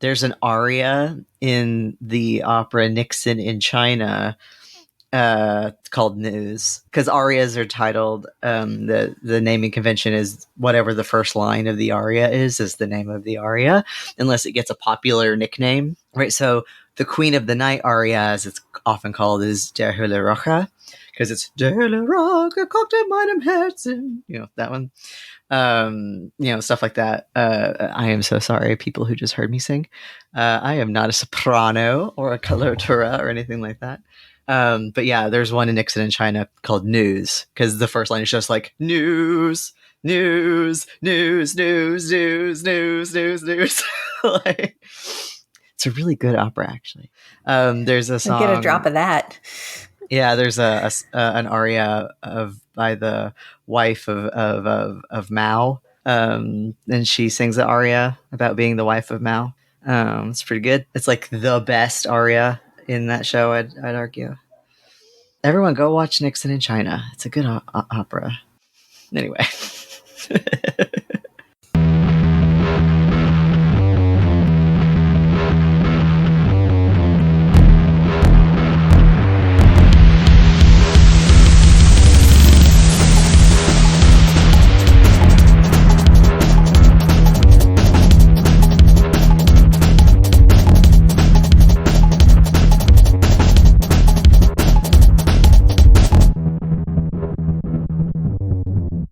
There's an aria in the opera Nixon in China called News, because arias are titled, the naming convention is whatever the first line of the aria is the name of the aria, unless it gets a popular nickname, right? So the Queen of the Night aria, as it's often called, is Der Höhle Rocha, because it's Der Höhle Rocha kommt in meinem Herzen, that one. Stuff like that. I am so sorry, people who just heard me sing. I am not a soprano or a coloratura or anything like that. But yeah, there's one in Nixon in China called News, because the first line is just like news, news, news, news, news, news, news, news. Like, it's a really good opera, actually. There's a song. Get a drop of that. Yeah, there's an aria by the wife of Mao, and she sings the aria about being the wife of Mao. It's pretty good. It's like the best aria in that show, I'd argue. Everyone go watch Nixon in China. It's a good opera. Anyway.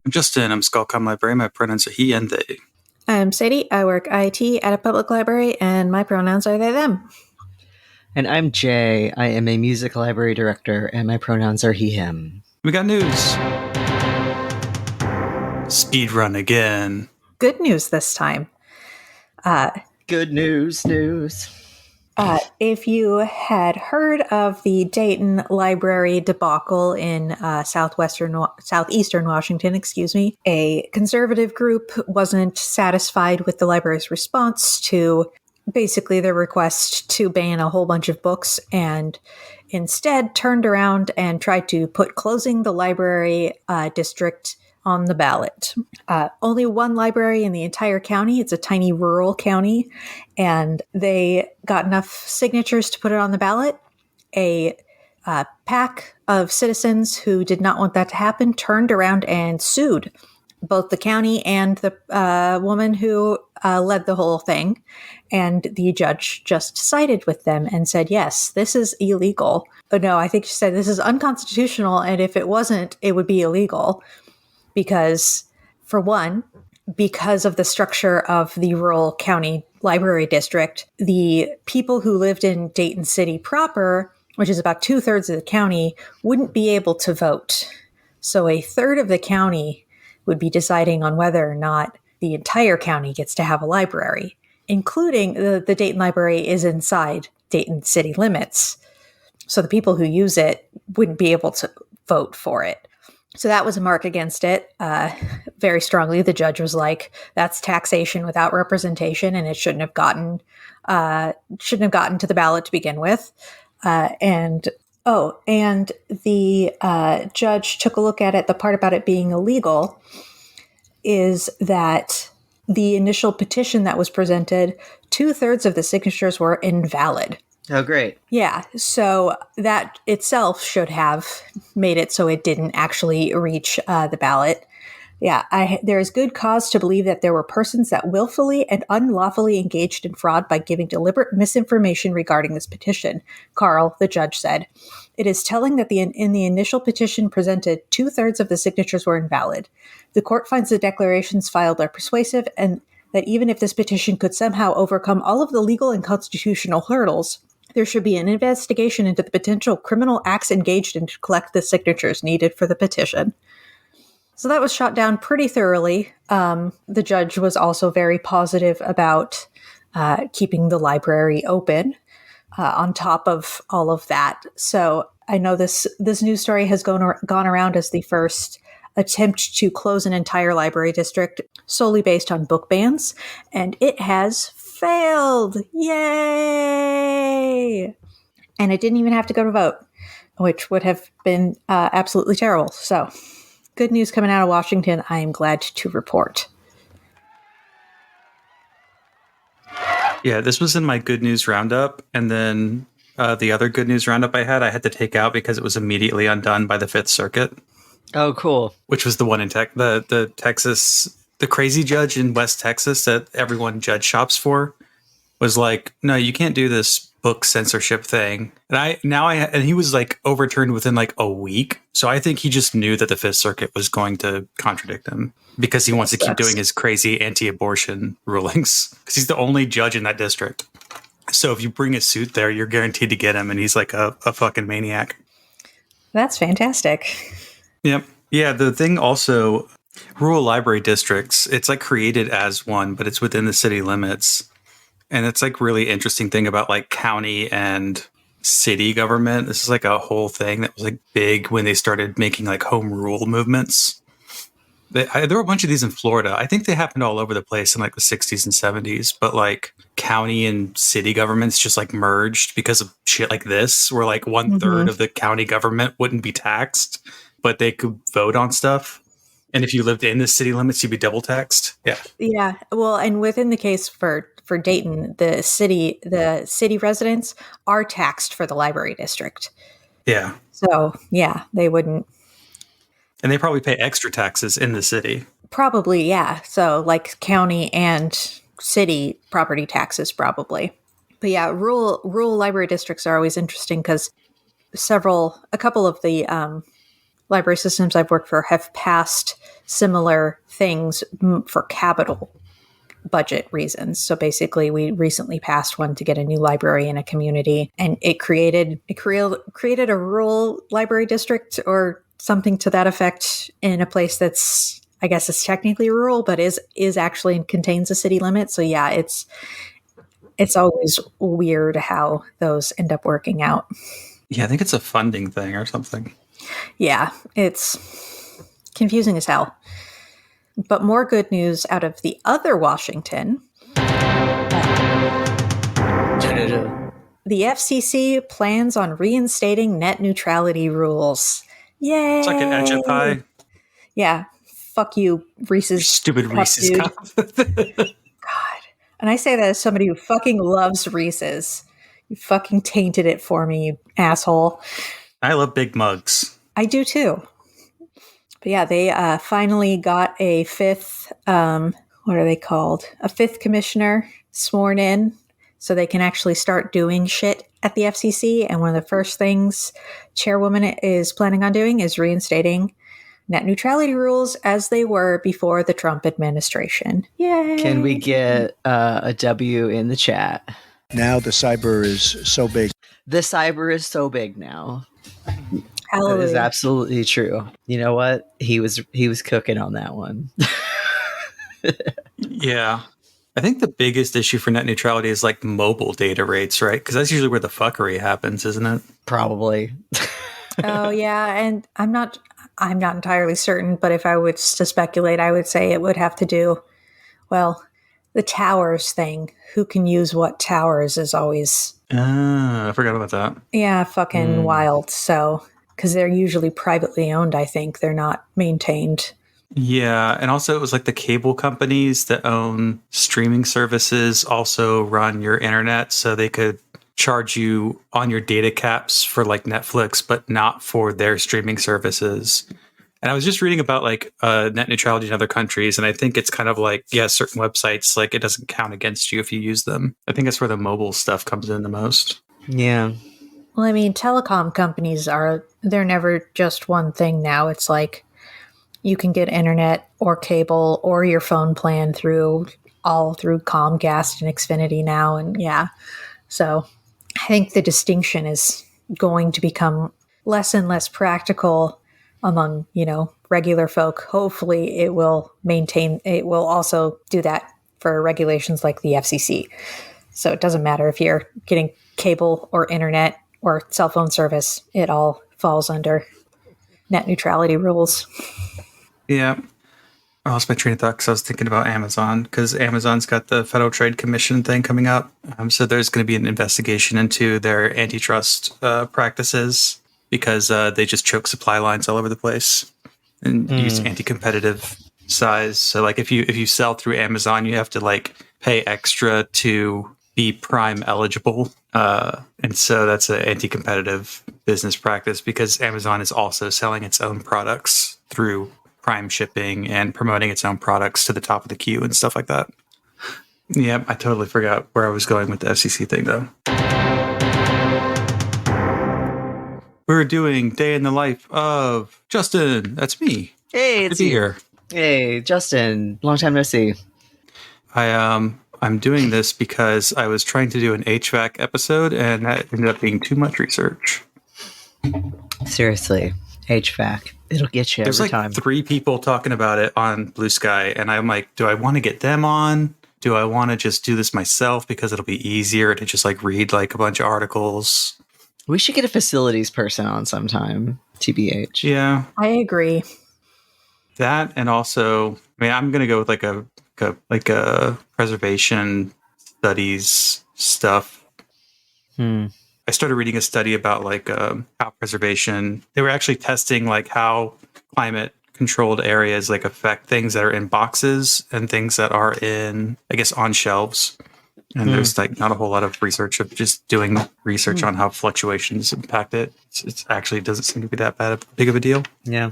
I'm Justin. I'm Skullcom Librarian. My pronouns are he and they. I'm Sadie. I work IT at a public library, and my pronouns are they, them. And I'm Jay. I am a music library director, and my pronouns are he, him. We got news. Speedrun again. Good news this time. Good news. If you had heard of the Dayton Library debacle in southeastern Washington, a conservative group wasn't satisfied with the library's response to basically their request to ban a whole bunch of books, and instead turned around and tried to put closing the library district on the ballot. Only one library in the entire county. It's a tiny rural county, and they got enough signatures to put it on the ballot. A pack of citizens who did not want that to happen turned around and sued both the county and the woman who led the whole thing. And the judge just sided with them and said, yes, this is illegal. But no, I think she said this is unconstitutional, and if it wasn't, it would be illegal. Because, for one, because of the structure of the rural county library district, the people who lived in Dayton City proper, which is about 2/3 of the county, wouldn't be able to vote. So a third of the county would be deciding on whether or not the entire county gets to have a library, including the Dayton Library is inside Dayton city limits. So the people who use it wouldn't be able to vote for it. So that was a mark against it very strongly. The judge was like, that's taxation without representation, and it shouldn't have gotten to the ballot to begin with. And the judge took a look at it. The part about it being illegal is that the initial petition that was presented, 2/3 of the signatures were invalid. Oh, great. Yeah, so that itself should have made it so it didn't actually reach the ballot. Yeah, there is good cause to believe that there were persons that willfully and unlawfully engaged in fraud by giving deliberate misinformation regarding this petition, Carl, the judge, said. It is telling that in the initial petition presented, 2/3 of the signatures were invalid. The court finds the declarations filed are persuasive, and that even if this petition could somehow overcome all of the legal and constitutional hurdles, there should be an investigation into the potential criminal acts engaged in to collect the signatures needed for the petition. So that was shot down pretty thoroughly. The judge was also very positive about keeping the library open on top of all of that. So I know this news story has gone around as the first attempt to close an entire library district solely based on book bans, and it has failed. Yay! And it didn't even have to go to vote, which would have been absolutely terrible. So good news coming out of Washington, I am glad to report. Yeah, this was in my good news roundup, and then the other good news roundup I had to take out because it was immediately undone by the Fifth Circuit, Oh, cool. which was the one in the Texas, the crazy judge in West Texas that everyone judge shops for, was like, no, you can't do this book censorship thing. And he was like overturned within like a week. So I think he just knew that the Fifth Circuit was going to contradict him because he wants to keep doing his crazy anti-abortion rulings because he's the only judge in that district. So if you bring a suit there, you're guaranteed to get him. And he's like a fucking maniac. That's fantastic. Yep. Yeah. The thing also, rural library districts, it's like created as one, but it's within the city limits. And it's like really interesting thing about like county and city government. This is like a whole thing that was like big when they started making like home rule movements. There were a bunch of these in Florida. I think they happened all over the place in like the 60s and 70s, but like county and city governments just like merged because of shit like this, where like 1/3 of the county government wouldn't be taxed, but they could vote on stuff. And if you lived in the city limits, you'd be double taxed. Yeah. Yeah. Well, and within the case for Dayton, the city residents are taxed for the library district. Yeah. So yeah, they wouldn't. And they probably pay extra taxes in the city. Probably, yeah. So like county and city property taxes, probably. But yeah, rural library districts are always interesting because a couple of the library systems I've worked for have passed similar things for capital budget reasons. So basically, we recently passed one to get a new library in a community, and it created a rural library district or something to that effect in a place that's, I guess, is technically rural, but is actually contains a city limit. So yeah, it's always weird how those end up working out. Yeah, I think it's a funding thing or something. Yeah, it's confusing as hell. But more good news out of the other Washington. The FCC plans on reinstating net neutrality rules. Yay! It's like an etch a pie. Yeah. Fuck you, Reese's. Stupid Reese's cup. God. And I say that as somebody who fucking loves Reese's. You fucking tainted it for me, you asshole. I love big mugs. I do too. But yeah, they finally got a fifth, what are they called? A fifth commissioner sworn in so they can actually start doing shit at the FCC. And one of the first things Chairwoman is planning on doing is reinstating net neutrality rules as they were before the Trump administration. Yay! Can we get a W in the chat? Now the cyber is so big. The cyber is so big now. Hallelujah. That is absolutely true. You know what? He was cooking on that one. Yeah. I think the biggest issue for net neutrality is like mobile data rates, right? Because that's usually where the fuckery happens, isn't it? Probably. Oh yeah, and I'm not entirely certain, but if I was to speculate, I would say it would have to do, well, the towers thing. Who can use what towers is always I forgot about that. Yeah, fucking wild. So, because they're usually privately owned, I think. They're not maintained. Yeah, and also it was like the cable companies that own streaming services also run your internet, so they could charge you on your data caps for like Netflix, but not for their streaming services. And I was just reading about like net neutrality in other countries, and I think it's kind of like, yeah, certain websites, like it doesn't count against you if you use them. I think that's where the mobile stuff comes in the most. Yeah. Well, I mean, telecom companies they're never just one thing now. It's like you can get internet or cable or your phone plan through Comcast and Xfinity now. And yeah, so I think the distinction is going to become less and less practical among, regular folk. Hopefully it will also do that for regulations like the FCC. So it doesn't matter if you're getting cable or internet or cell phone service, it all falls under net neutrality rules. Yeah. I lost my train of thought because I was thinking about Amazon, because Amazon's got the Federal Trade Commission thing coming up. So there's going to be an investigation into their antitrust practices because they just choke supply lines all over the place and use anti-competitive size. So like if you sell through Amazon, you have to like pay extra to be Prime eligible. And so that's an anti-competitive business practice because Amazon is also selling its own products through Prime shipping and promoting its own products to the top of the queue and stuff like that. Yeah, I totally forgot where I was going with the FCC thing, though. We're doing Day in the Life of Justin. That's me. Hey, Good it's to be you. here. Hey, Justin. Long time no see. I'm doing this because I was trying to do an HVAC episode, and that ended up being too much research. Seriously, HVAC. It'll get you There's every like time. 3 people talking about it on Blue Sky, and I'm like, do I want to get them on? Do I want to just do this myself because it'll be easier to just like read like a bunch of articles? We should get a facilities person on sometime. TBH. Yeah, I agree. that, and also, I mean, I'm gonna go with like a preservation studies stuff. I started reading a study about like how preservation. They were actually testing like how climate controlled areas like affect things that are in boxes and things that are in, I guess, on shelves. And there's like not a whole lot of research of just doing research on how fluctuations impact it. It's actually doesn't seem to be that big of a deal. Yeah.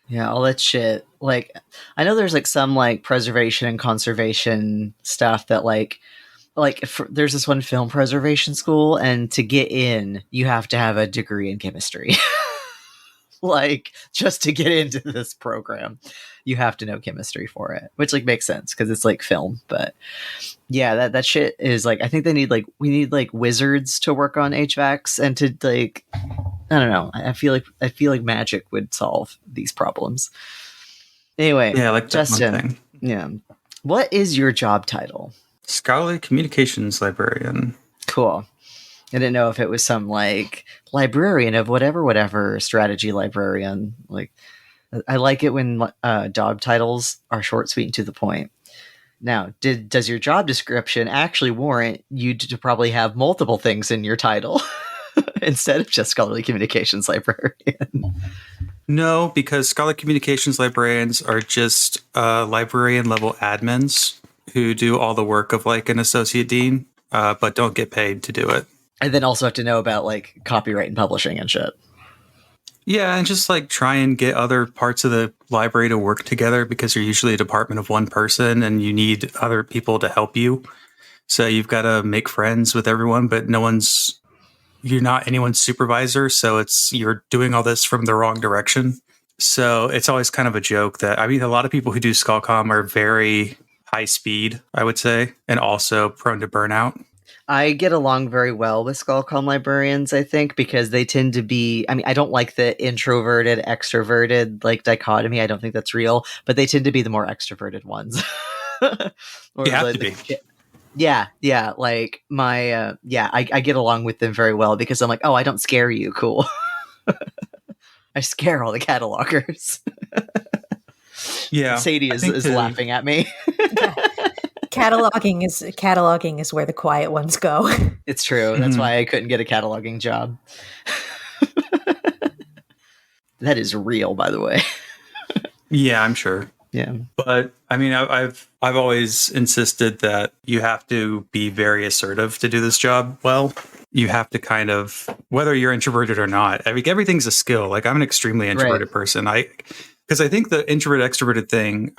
Yeah, all that shit. Like, I know there's like some like preservation and conservation stuff that there's this one film preservation school, and to get in, you have to have a degree in chemistry. Like, just to get into this program, you have to know chemistry for it, which like makes sense because it's like film. But yeah, that shit is like, I think we need like wizards to work on HVACs and to like, I don't know. I feel like magic would solve these problems. Anyway, Yeah, like that one Justin. thing. Yeah, what is your job title? Scholarly communications librarian. Cool. I didn't know if it was some like librarian of whatever strategy librarian. Like, I like it when job titles are short, sweet, and to the point. Now, does your job description actually warrant you to probably have multiple things in your title instead of just scholarly communications librarian? No, because scholarly communications librarians are just librarian level admins who do all the work of like an associate dean, but don't get paid to do it. And then also have to know about like copyright and publishing and shit. Yeah, and just like try and get other parts of the library to work together because you're usually a department of one person and you need other people to help you. So you've got to make friends with everyone, but you're not anyone's supervisor. So you're doing all this from the wrong direction. So it's always kind of a joke that, I mean, a lot of people who do Skullcom are very high speed, I would say, and also prone to burnout. I get along very well with Skullcom librarians, I think, because they tend to be, I mean, I don't like the introverted, extroverted, like, dichotomy. I don't think that's real, but they tend to be the more extroverted ones. You have to be. Yeah, like, I get along with them very well because I'm like, oh, I don't scare you, cool. I scare all the catalogers. Yeah. Sadie is laughing at me. Cataloging is where the quiet ones go. It's true. That's why I couldn't get a cataloging job. That is real, by the way. Yeah, I'm sure. Yeah. But I mean, I've always insisted that you have to be very assertive to do this job well. You have to kind of, whether you're introverted or not, I mean, everything's a skill. Like, I'm an extremely introverted person. Because I think the introvert extroverted thing,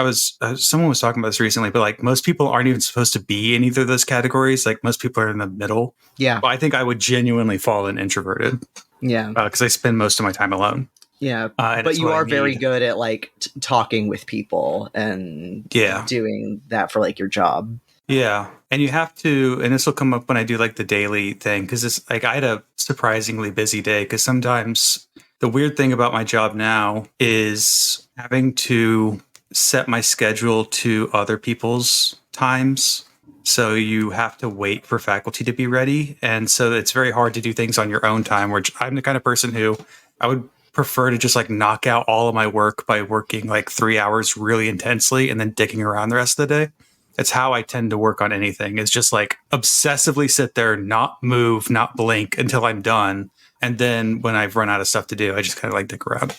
someone was talking about this recently, but like most people aren't even supposed to be in either of those categories. Like most people are in the middle. Yeah. But I think I would genuinely fall in introverted. Yeah. Because I spend most of my time alone. Yeah. And But it's you what I are very need. good at like talking with people and doing that for like your job. Yeah. And you have to, and this will come up when I do like the daily thing, because it's like I had a surprisingly busy day because sometimes the weird thing about my job now is having to set my schedule to other people's times. So you have to wait for faculty to be ready. And so it's very hard to do things on your own time, which I'm the kind of person who I would prefer to just like knock out all of my work by working like 3 hours really intensely and then dicking around the rest of the day. It's how I tend to work on anything. It's just like obsessively sit there, not move, not blink until I'm done. And then when I've run out of stuff to do, I just kind of like dick around.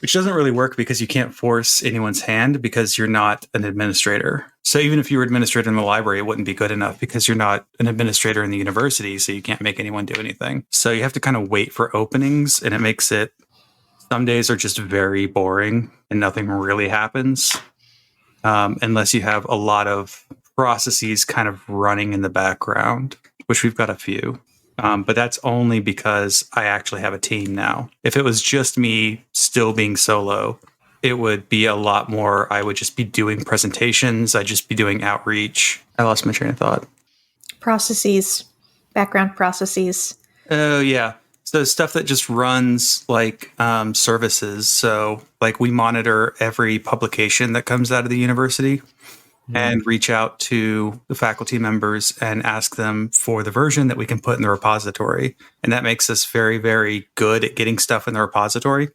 which doesn't really work because you can't force anyone's hand because you're not an administrator. So even if you were administrator in the library, it wouldn't be good enough because you're not an administrator in the university, so you can't make anyone do anything. So you have to kind of wait for openings, and it makes it, some days are just very boring and nothing really happens unless you have a lot of processes kind of running in the background, which we've got a few. But that's only because I actually have a team now. If it was just me still being solo, it would be a lot more. I would just be doing presentations. I'd just be doing outreach. I lost my train of thought. Processes, background processes. Oh, yeah. So stuff that just runs like services. So like we monitor every publication that comes out of the university. And reach out to the faculty members and ask them for the version that we can put in the repository. And that makes us very, very good at getting stuff in the repository.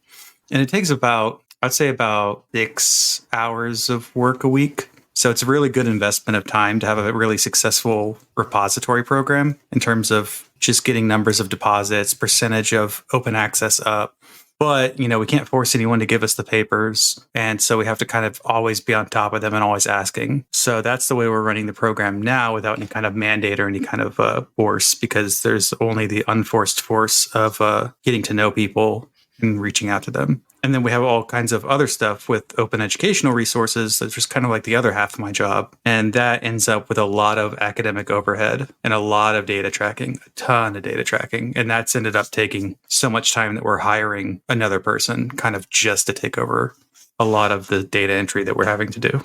And it takes about, I'd say about 6 hours of work a week. So it's a really good investment of time to have a really successful repository program in terms of just getting numbers of deposits, percentage of open access up. But, we can't force anyone to give us the papers. And so we have to kind of always be on top of them and always asking. So that's the way we're running the program now without any kind of mandate or any kind of force, because there's only the unforced force of getting to know people and reaching out to them. And then we have all kinds of other stuff with open educational resources. That's just kind of like the other half of my job. And that ends up with a lot of academic overhead and a lot of data tracking, a ton of data tracking. And that's ended up taking so much time that we're hiring another person kind of just to take over a lot of the data entry that we're having to do.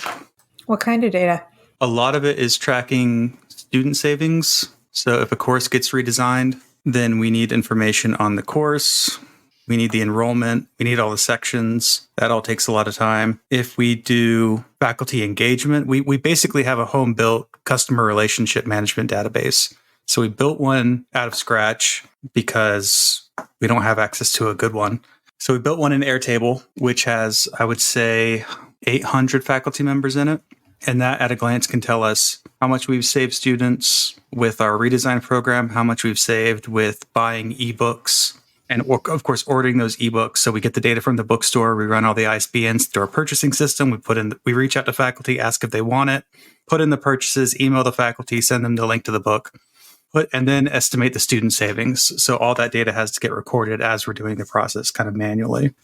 What kind of data? A lot of it is tracking student savings. So if a course gets redesigned, then we need information on the course. We need the enrollment. We need all the sections. That all takes a lot of time. If we do faculty engagement, we basically have a home-built customer relationship management database. So we built one out of scratch because we don't have access to a good one. So we built one in Airtable, which has, I would say, 800 faculty members in it. And that at a glance can tell us how much we've saved students with our redesign program, how much we've saved with buying ebooks, and of course, ordering those ebooks. So we get the data from the bookstore. We run all the ISBNs through our purchasing system. We reach out to faculty, ask if they want it, put in the purchases, email the faculty, send them the link to the book, and then estimate the student savings. So all that data has to get recorded as we're doing the process kind of manually.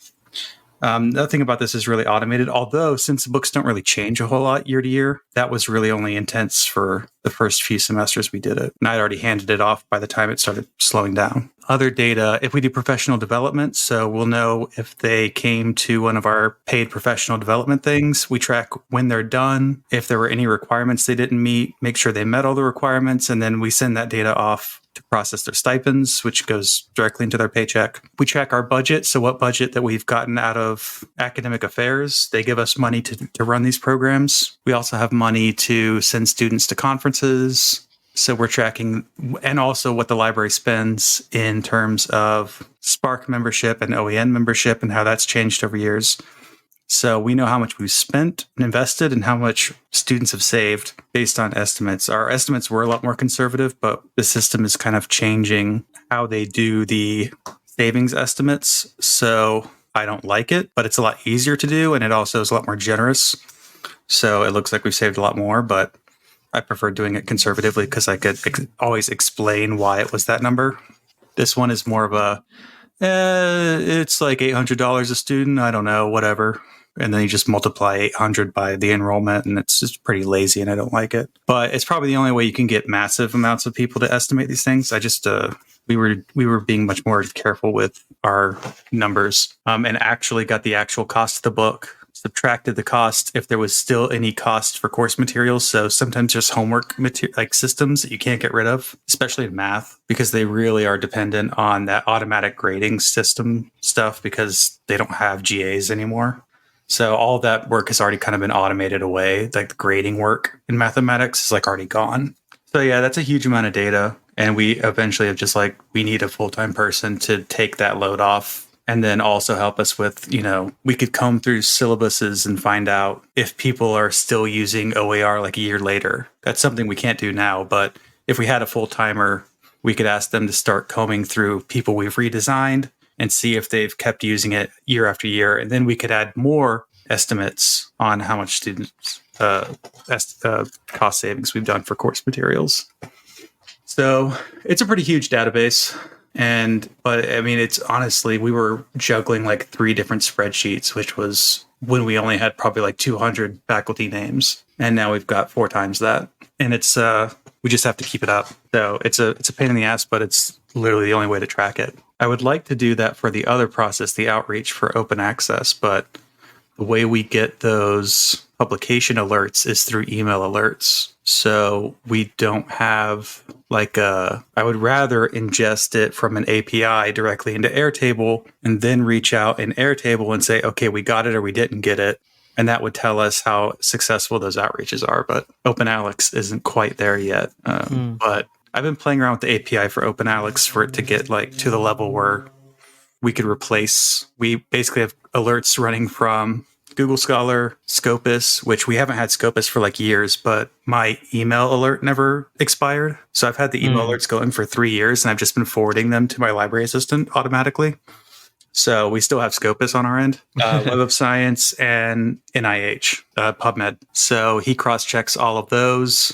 Nothing about this is really automated, although since the books don't really change a whole lot year to year, that was really only intense for the first few semesters we did it. And I'd already handed it off by the time it started slowing down. Other data, if we do professional development, so we'll know if they came to one of our paid professional development things. We track when they're done, if there were any requirements they didn't meet, make sure they met all the requirements, and then we send that data off to process their stipends, which goes directly into their paycheck. We track our budget, so what budget that we've gotten out of academic affairs. They give us money to run these programs. We also have money to send students to conferences. So we're tracking, and also what the library spends in terms of Spark membership and OEN membership and how that's changed over years. So we know how much we've spent and invested and how much students have saved based on estimates. Our estimates were a lot more conservative, but the system is kind of changing how they do the savings estimates. So I don't like it, but it's a lot easier to do, and it also is a lot more generous. So it looks like we've saved a lot more, but I prefer doing it conservatively because I could always explain why it was that number. This one is more of a, it's like $800 a student. I don't know, whatever. And then you just multiply 800 by the enrollment, and it's just pretty lazy, and I don't like it. But it's probably the only way you can get massive amounts of people to estimate these things. I just, we were being much more careful with our numbers, and actually got the actual cost of the book, subtracted the cost if there was still any cost for course materials. So sometimes there's homework like systems that you can't get rid of, especially in math, because they really are dependent on that automatic grading system stuff because they don't have GAs anymore. So all that work has already kind of been automated away. Like the grading work in mathematics is like already gone. So yeah, that's a huge amount of data. And we eventually have just like, we need a full-time person to take that load off. And then also help us with, we could comb through syllabuses and find out if people are still using OER like a year later. That's something we can't do now. But if we had a full-timer, we could ask them to start combing through people we've redesigned and see if they've kept using it year after year. And then we could add more estimates on how much students cost savings we've done for course materials. So it's a pretty huge database. But I mean, it's honestly, we were juggling like 3 different spreadsheets, which was when we only had probably like 200 faculty names. And now we've got 4 times that. And it's, we just have to keep it up. So it's a pain in the ass, but it's literally the only way to track it. I would like to do that for the other process, the outreach for open access, but the way we get those publication alerts is through email alerts. So we don't have I would rather ingest it from an API directly into Airtable and then reach out in Airtable and say, okay, we got it or we didn't get it. And that would tell us how successful those outreaches are. But OpenAlex isn't quite there yet. But I've been playing around with the API for OpenAlex for it to get like to the level where we could we basically have alerts running from Google Scholar, Scopus, which we haven't had Scopus for like years, but my email alert never expired. So I've had the email alerts going for 3 years and I've just been forwarding them to my library assistant automatically. So we still have Scopus on our end, Web of Science and NIH, PubMed. So he cross-checks all of those.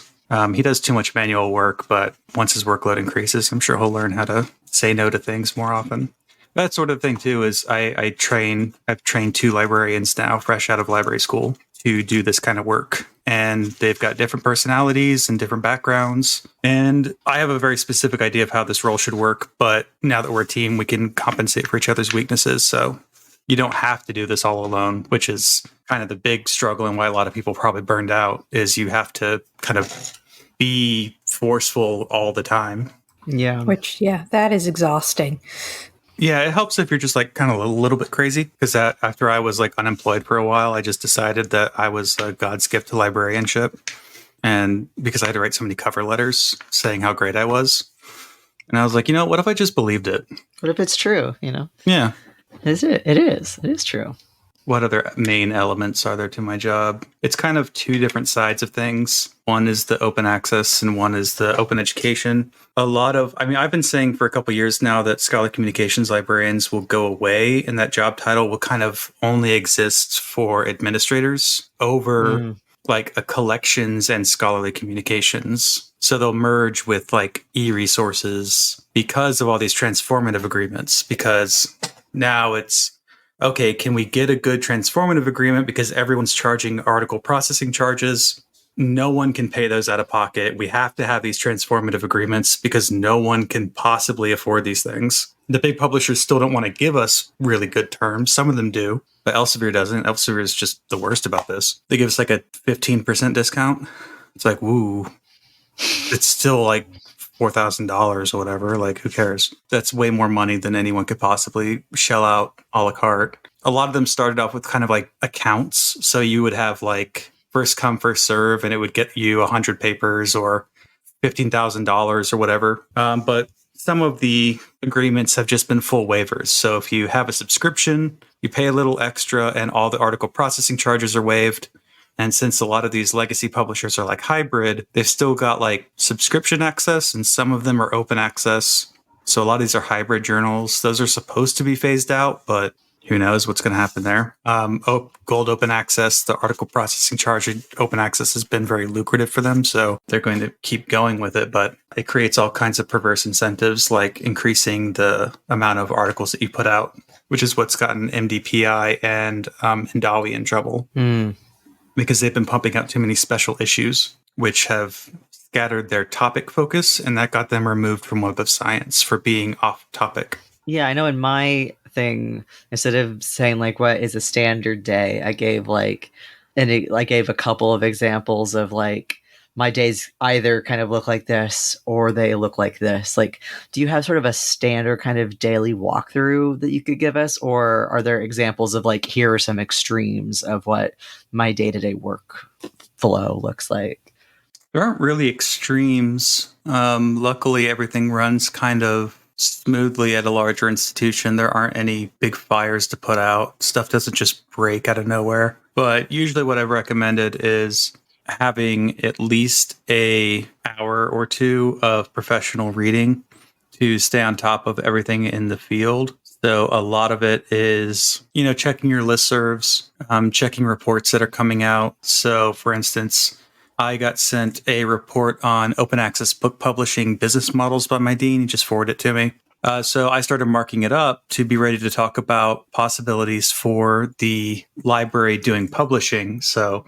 He does too much manual work, but once his workload increases, I'm sure he'll learn how to say no to things more often. That sort of thing too is I've trained 2 librarians now, fresh out of library school, to do this kind of work. And they've got different personalities and different backgrounds. And I have a very specific idea of how this role should work. But now that we're a team, we can compensate for each other's weaknesses. So you don't have to do this all alone, which is kind of the big struggle and why a lot of people probably burned out, is you have to kind of be forceful all the time. Yeah. Which, that is exhausting. Yeah, it helps if you're just like kind of a little bit crazy, because after I was like unemployed for a while, I just decided that I was God's gift to librarianship. And because I had to write so many cover letters saying how great I was. And I was like, what if I just believed it? What if it's true, Yeah. Is it? It is. It is true. What other main elements are there to my job? It's kind of 2 different sides of things. One is the open access and one is the open education. I've been saying for a couple of years now that scholarly communications librarians will go away and that job title will kind of only exist for administrators over like a collections and scholarly communications. So they'll merge with like e-resources because of all these transformative agreements, because now it's, okay, can we get a good transformative agreement because everyone's charging article processing charges? No one can pay those out of pocket. We have to have these transformative agreements because no one can possibly afford these things. The big publishers still don't want to give us really good terms. Some of them do, but Elsevier doesn't. Elsevier is just the worst about this. They give us like a 15% discount. It's like, woo. It's still like $4,000 or whatever. Like, who cares? That's way more money than anyone could possibly shell out a la carte. A lot of them started off with kind of like accounts. So you would have like first come, first serve, and it would get you 100 papers or $15,000 or whatever. But some of the agreements have just been full waivers. So if you have a subscription, you pay a little extra and all the article processing charges are waived. And since a lot of these legacy publishers are like hybrid, they've still got like subscription access and some of them are open access. So a lot of these are hybrid journals. Those are supposed to be phased out, but who knows what's going to happen there. Gold open access, the article processing charge open access has been very lucrative for them. So they're going to keep going with it, but it creates all kinds of perverse incentives, like increasing the amount of articles that you put out, which is what's gotten MDPI and Hindawi in trouble. Because they've been pumping out too many special issues, which have scattered their topic focus, and that got them removed from Web of Science for being off topic. Yeah, I know in my thing, instead of saying like what is a standard day, I gave a couple of examples of like my days either kind of look like this or they look like this. Like, do you have sort of a standard kind of daily walkthrough that you could give us? Or are there examples of like, here are some extremes of what my day-to-day work flow looks like? There aren't really extremes. Luckily, everything runs kind of smoothly at a larger institution. There aren't any big fires to put out. Stuff doesn't just break out of nowhere. But usually what I've recommended is having at least an hour or 2 of professional reading to stay on top of everything in the field. So a lot of it is, checking your listservs, checking reports that are coming out. So for instance, I got sent a report on open access book publishing business models by my dean. He just forwarded it to me. So I started marking it up to be ready to talk about possibilities for the library doing publishing. So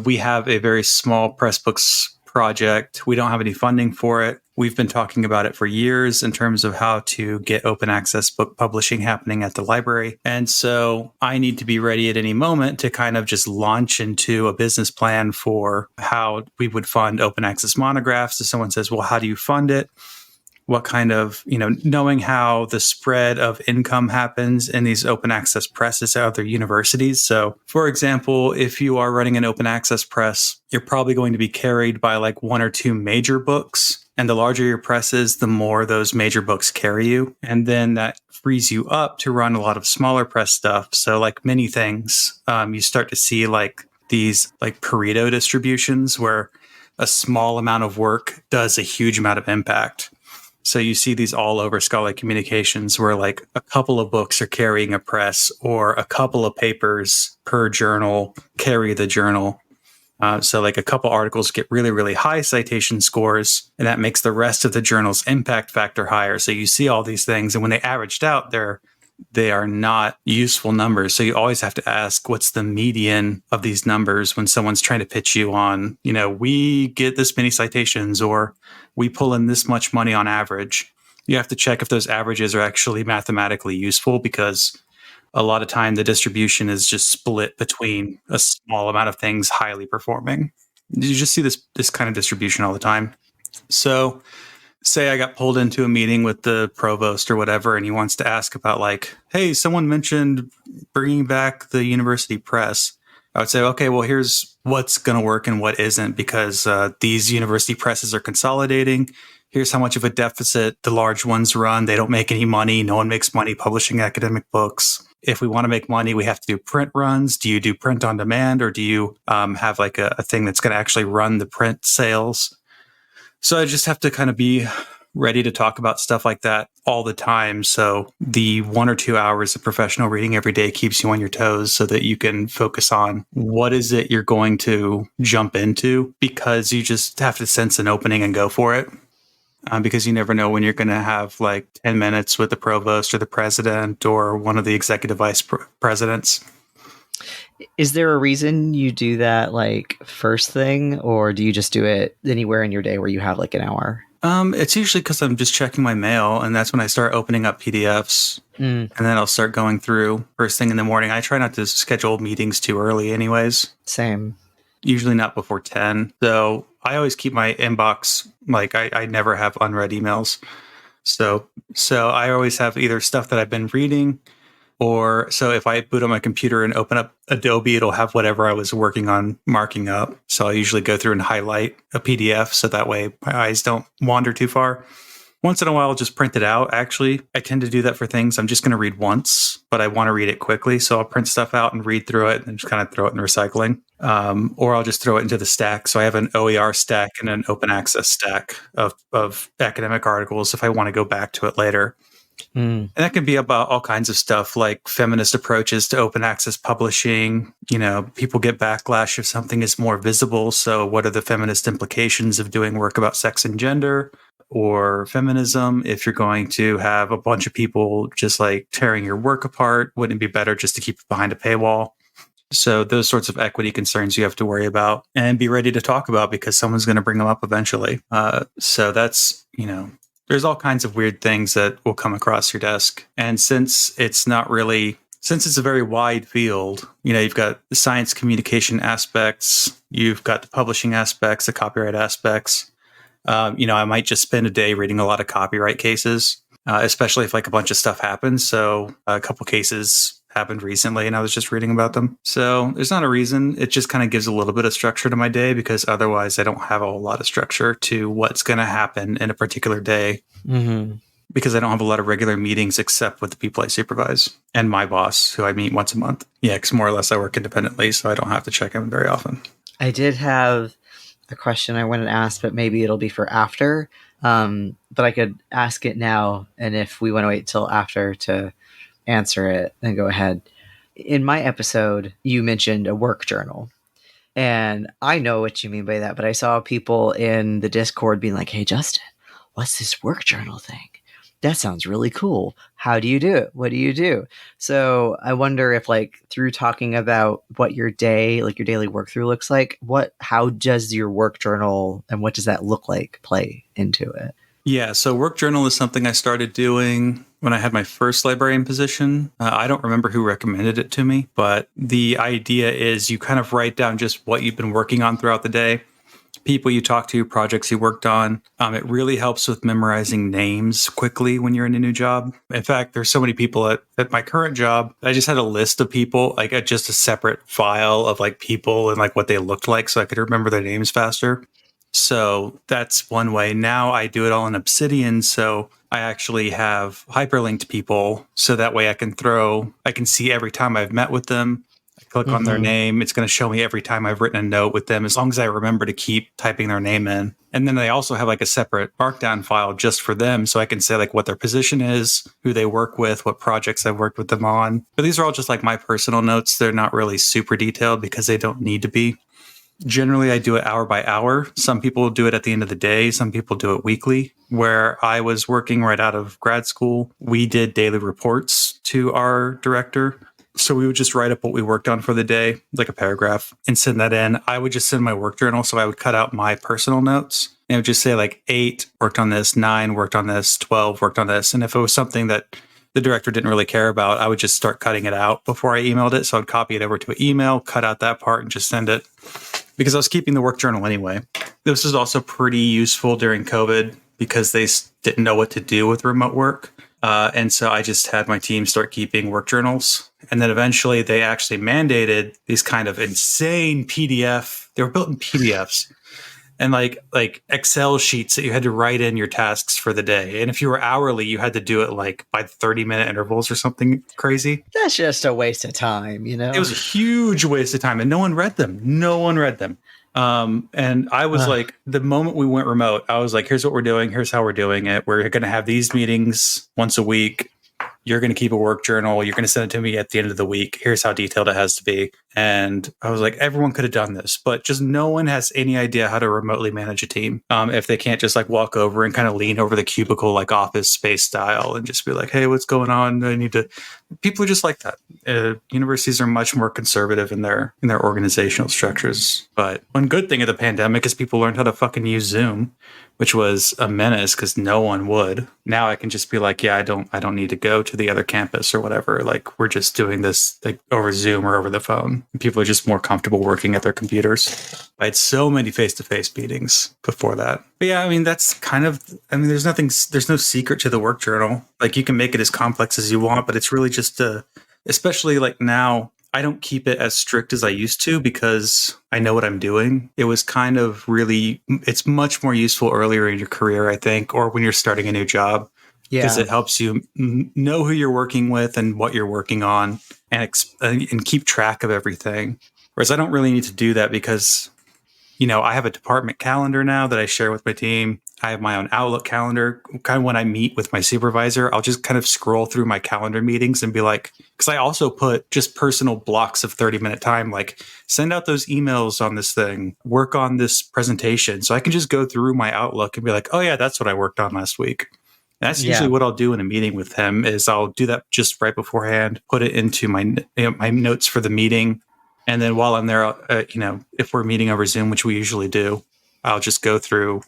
we have a very small Pressbooks project. We don't have any funding for it. We've been talking about it for years in terms of how to get open access book publishing happening at the library. And so I need to be ready at any moment to kind of just launch into a business plan for how we would fund open access monographs. If someone says, well, how do you fund it? What kind of, knowing how the spread of income happens in these open access presses at other universities. So, for example, if you are running an open access press, you're probably going to be carried by like one or two major books. And the larger your press is, the more those major books carry you. And then that frees you up to run a lot of smaller press stuff. So like many things, you start to see like these like Pareto distributions where a small amount of work does a huge amount of impact. So you see these all over scholarly communications where like a couple of books are carrying a press or a couple of papers per journal carry the journal. So like a couple articles get really, really high citation scores, and that makes the rest of the journal's impact factor higher. So you see all these things, and when they averaged out, they are not useful numbers. So you always have to ask, what's the median of these numbers when someone's trying to pitch you on, we get this many citations or we pull in this much money on average. You have to check if those averages are actually mathematically useful, because a lot of time the distribution is just split between a small amount of things highly performing. You just see this kind of distribution all the time. So say I got pulled into a meeting with the provost or whatever, and he wants to ask about like, hey, someone mentioned bringing back the university press. I would say, okay, well, here's what's going to work and what isn't, because these university presses are consolidating. Here's how much of a deficit the large ones run. They don't make any money. No one makes money publishing academic books. If we want to make money, we have to do print runs. Do you do print on demand, or do you have like a thing that's going to actually run the print sales? So I just have to kind of be ready to talk about stuff like that all the time. So the 1 or 2 hours of professional reading every day keeps you on your toes so that you can focus on what is it you're going to jump into, because you just have to sense an opening and go for it. Because you never know when you're going to have like 10 minutes with the provost or the president or one of the executive vice presidents. Is there a reason you do that like first thing, or do you just do it anywhere in your day where you have like an hour? It's usually because I'm just checking my mail, and that's when I start opening up PDFs, and then I'll start going through first thing in the morning. I try not to schedule meetings too early anyways. Same. Usually not before 10. So I always keep my inbox, like I never have unread emails. So I always have either stuff that I've been reading, or so if I boot on my computer and open up Adobe, it'll have whatever I was working on marking up. So I usually go through and highlight a PDF so that way my eyes don't wander too far. Once in a while, I'll just print it out. Actually, I tend to do that for things I'm just going to read once, but I want to read it quickly. So I'll print stuff out and read through it and just kind of throw it in recycling. Or I'll just throw it into the stack. So I have an OER stack and an open access stack of academic articles if I want to go back to it later. And that can be about all kinds of stuff like feminist approaches to open access publishing. People get backlash if something is more visible. So what are the feminist implications of doing work about sex and gender or feminism? If you're going to have a bunch of people just like tearing your work apart, wouldn't it be better just to keep it behind a paywall? So those sorts of equity concerns you have to worry about and be ready to talk about, because someone's going to bring them up eventually. So that's, there's all kinds of weird things that will come across your desk. And since it's a very wide field, you've got the science communication aspects, you've got the publishing aspects, the copyright aspects. I might just spend a day reading a lot of copyright cases, especially if like a bunch of stuff happens. So a couple cases happened recently and I was just reading about them. So there's not a reason. It just kind of gives a little bit of structure to my day, because otherwise I don't have a whole lot of structure to what's going to happen in a particular day. Because I don't have a lot of regular meetings except with the people I supervise and my boss, who I meet once a month. Yeah, because more or less I work independently, so I don't have to check in very often. I did have a question I wanted to ask, but maybe it'll be for after. But I could ask it now, and if we want to wait till after to answer it, then go ahead. In my episode, you mentioned a work journal. And I know what you mean by that, but I saw people in the Discord being like, hey, Justin, what's this work journal thing? That sounds really cool. How do you do it? What do you do? So I wonder if, like, through talking about what your day, like your daily work through looks like, how does your work journal and what does that look like play into it? Yeah, so work journal is something I started doing when I had my first librarian position. I don't remember who recommended it to me, but the idea is you kind of write down just what you've been working on throughout the day, people you talked to, projects you worked on. It really helps with memorizing names quickly when you're in a new job. In fact, there's so many people at my current job. I just had a list of people, like just a separate file of like people and like what they looked like so I could remember their names faster. So that's one way. Now I do it all in Obsidian. So I actually have hyperlinked people. So that way I can see every time I've met with them. I click on their name. It's going to show me every time I've written a note with them, as long as I remember to keep typing their name in. And then they also have like a separate markdown file just for them. So I can say like what their position is, who they work with, what projects I've worked with them on. But these are all just like my personal notes. They're not really super detailed because they don't need to be. Generally, I do it hour by hour. Some people do it at the end of the day. Some people do it weekly. Where I was working right out of grad school, we did daily reports to our director. So we would just write up what we worked on for the day, like a paragraph, and send that in. I would just send my work journal. So I would cut out my personal notes. And it would just say like 8 worked on this, 9 worked on this, 12 worked on this. And if it was something that the director didn't really care about, I would just start cutting it out before I emailed it. So I'd copy it over to an email, cut out that part, and just send it. Because I was keeping the work journal anyway. This was also pretty useful during COVID because they didn't know what to do with remote work. And so I just had my team start keeping work journals. And then eventually they actually mandated these kind of insane PDF. They were built in PDFs and like Excel sheets that you had to write in your tasks for the day. And if you were hourly, you had to do it like by 30-minute intervals or something crazy. That's just a waste of time, you know? It was a huge waste of time and no one read them. And I was like, the moment we went remote, I was like, here's what we're doing. Here's how we're doing it. We're going to have these meetings once a week. You're going to keep a work journal. You're going to send it to me at the end of the week. Here's how detailed it has to be. And I was like, everyone could have done this, but just no one has any idea how to remotely manage a team. If they can't just like walk over and kind of lean over the cubicle, like office space style and just be like, hey, what's going on? People are just like that. Universities are much more conservative in their organizational structures. But one good thing of the pandemic is people learned how to fucking use Zoom, which was a menace because no one would. Now I can just be like, yeah, I don't need to go to the other campus or whatever. Like we're just doing this like over Zoom or over the phone. People are just more comfortable working at their computers. I had so many face-to-face meetings before that. But yeah, I mean, that's kind of, there's no secret to the work journal. Like you can make it as complex as you want, but it's really just especially like now, I don't keep it as strict as I used to because I know what I'm doing. It was kind of really, it's much more useful earlier in your career, I think, or when you're starting a new job. Because it helps you know who you're working with and what you're working on and keep track of everything. Whereas I don't really need to do that because, I have a department calendar now that I share with my team. I have my own Outlook calendar. Kind of when I meet with my supervisor, I'll just kind of scroll through my calendar meetings and be like, because I also put just personal blocks of 30-minute time, like send out those emails on this thing, work on this presentation. So I can just go through my Outlook and be like, oh yeah, that's what I worked on last week. That's usually what I'll do in a meeting with him is I'll do that just right beforehand, put it into my notes for the meeting. And then while I'm there, if we're meeting over Zoom, which we usually do, I'll just go through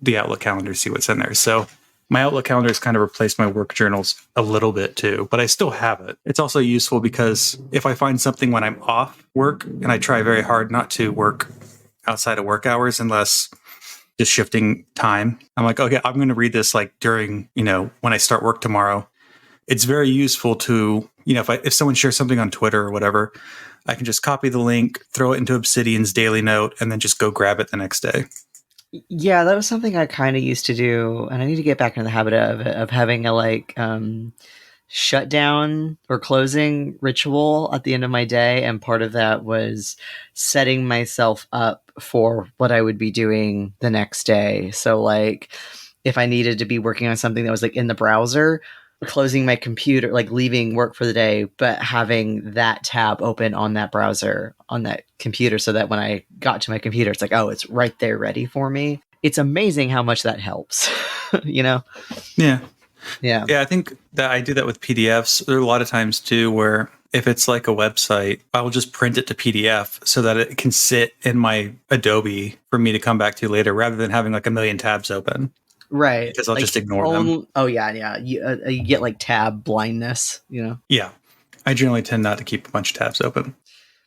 the Outlook calendar, see what's in there. So my Outlook calendar has kind of replaced my work journals a little bit too, but I still have it. It's also useful because if I find something when I'm off work, and I try very hard not to work outside of work hours unless just shifting time. I'm like, okay, I'm going to read this like during, when I start work tomorrow. It's very useful to, if someone shares something on Twitter or whatever, I can just copy the link, throw it into Obsidian's daily note, and then just go grab it the next day. Yeah, that was something I kind of used to do, and I need to get back into the habit of having a shutdown or closing ritual at the end of my day, and part of that was setting myself up for what I would be doing the next day. So like if I needed to be working on something that was like in the browser, closing my computer, like leaving work for the day, but having that tab open on that browser, on that computer, so that when I got to my computer, it's like, oh, it's right there ready for me. It's amazing how much that helps, you know? Yeah. Yeah. Yeah, I think that I do that with PDFs. There are a lot of times too where if it's like a website, I will just print it to PDF so that it can sit in my Adobe for me to come back to later rather than having like a million tabs open. Right. Because I'll just ignore them. Oh, yeah. You get like tab blindness, you know? Yeah. I generally tend not to keep a bunch of tabs open.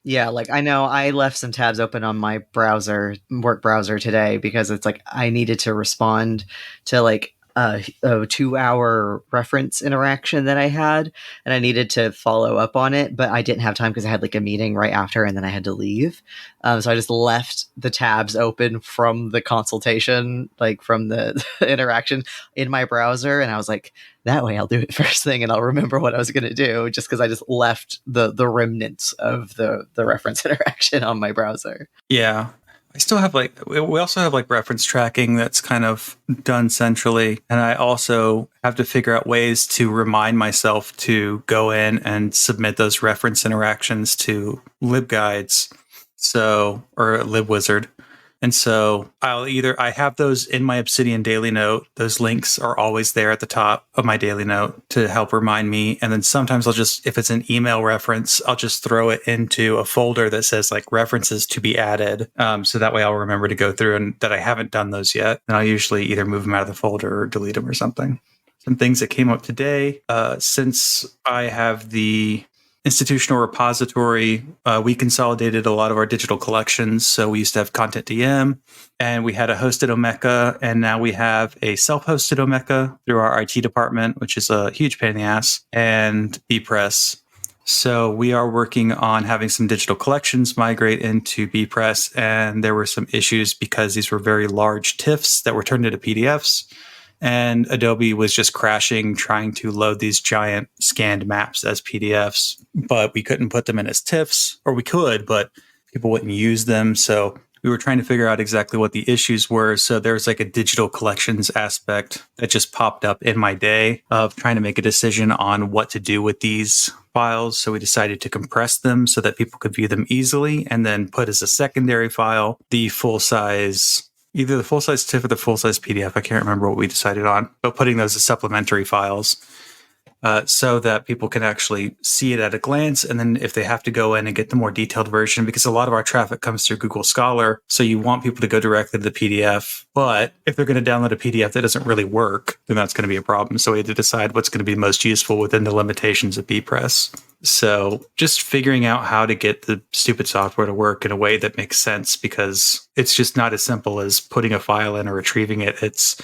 Yeah, like I know I left some tabs open on my work browser today because it's like I needed to respond to like a 2-hour reference interaction that I had, and I needed to follow up on it, but I didn't have time because I had like a meeting right after, and then I had to leave. So I just left the tabs open from the consultation, like from the interaction in my browser, and I was like, that way I'll do it first thing and I'll remember what I was going to do, just because I just left the remnants of the reference interaction on my browser. Yeah. I still have we also have like reference tracking that's kind of done centrally. And I also have to figure out ways to remind myself to go in and submit those reference interactions to LibGuides. Or LibWizard. And so I have those in my Obsidian daily note. Those links are always there at the top of my daily note to help remind me. And then sometimes if it's an email reference, I'll just throw it into a folder that says like references to be added. So that way I'll remember to go through and that I haven't done those yet. And I'll usually either move them out of the folder or delete them or something. Some things that came up today, since I have the institutional repository, we consolidated a lot of our digital collections. So we used to have Content DM, and we had a hosted Omeka, and now we have a self-hosted Omeka through our IT department, which is a huge pain in the ass, and bPress. So we are working on having some digital collections migrate into bPress, and there were some issues because these were very large TIFFs that were turned into PDFs. And Adobe was just crashing trying to load these giant scanned maps as PDFs, but we couldn't put them in as TIFFs, or we could, but people wouldn't use them. So we were trying to figure out exactly what the issues were. So there's like a digital collections aspect that just popped up in my day of trying to make a decision on what to do with these files. So we decided to compress them so that people could view them easily, and then put as a secondary file the full-size, either the full-size TIFF or the full-size PDF. I can't remember what we decided on, but putting those as supplementary files so that people can actually see it at a glance. And then if they have to go in and get the more detailed version, because a lot of our traffic comes through Google Scholar, so you want people to go directly to the PDF. But if they're going to download a PDF that doesn't really work, then that's going to be a problem. So we had to decide what's going to be most useful within the limitations of bPress. So just figuring out how to get the stupid software to work in a way that makes sense, because it's just not as simple as putting a file in or retrieving it. It's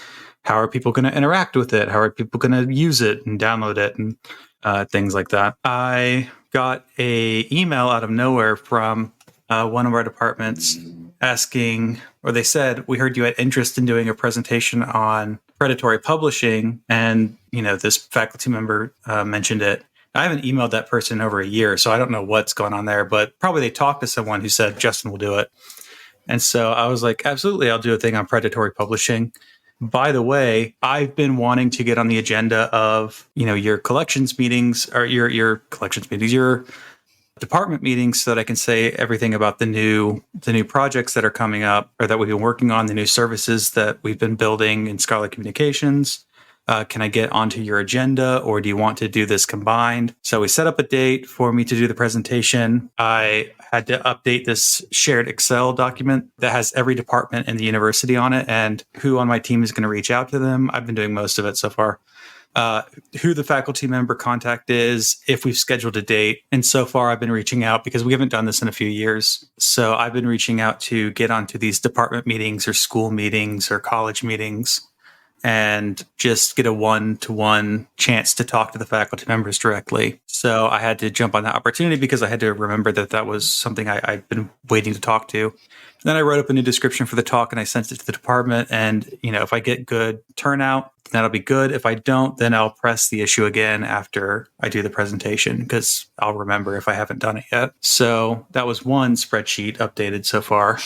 how are people going to interact with it? How are people going to use it and download it and things like that? I got a email out of nowhere from one of our departments asking, or they said, we heard you had interest in doing a presentation on predatory publishing. And, this faculty member mentioned it. I haven't emailed that person in over a year, so I don't know what's going on there, but probably they talked to someone who said, Justin will do it. And so I was like, absolutely, I'll do a thing on predatory publishing. By the way, I've been wanting to get on the agenda of, your collections meetings, or your collections meetings, your department meetings, so that I can say everything about the new projects that are coming up, or that we've been working on, the new services that we've been building in Scarlet Communications. Can I get onto your agenda, or do you want to do this combined? So we set up a date for me to do the presentation. I had to update this shared Excel document that has every department in the university on it and who on my team is going to reach out to them. I've been doing most of it so far. Who the faculty member contact is, if we've scheduled a date. And so far I've been reaching out because we haven't done this in a few years. So I've been reaching out to get onto these department meetings or school meetings or college meetings and just get a one-to-one chance to talk to the faculty members directly. So I had to jump on that opportunity because I had to remember that was something I've been waiting to talk to. And then I wrote up a new description for the talk and I sent it to the department. And, if I get good turnout, that'll be good. If I don't, then I'll press the issue again after I do the presentation, because I'll remember if I haven't done it yet. So that was one spreadsheet updated so far.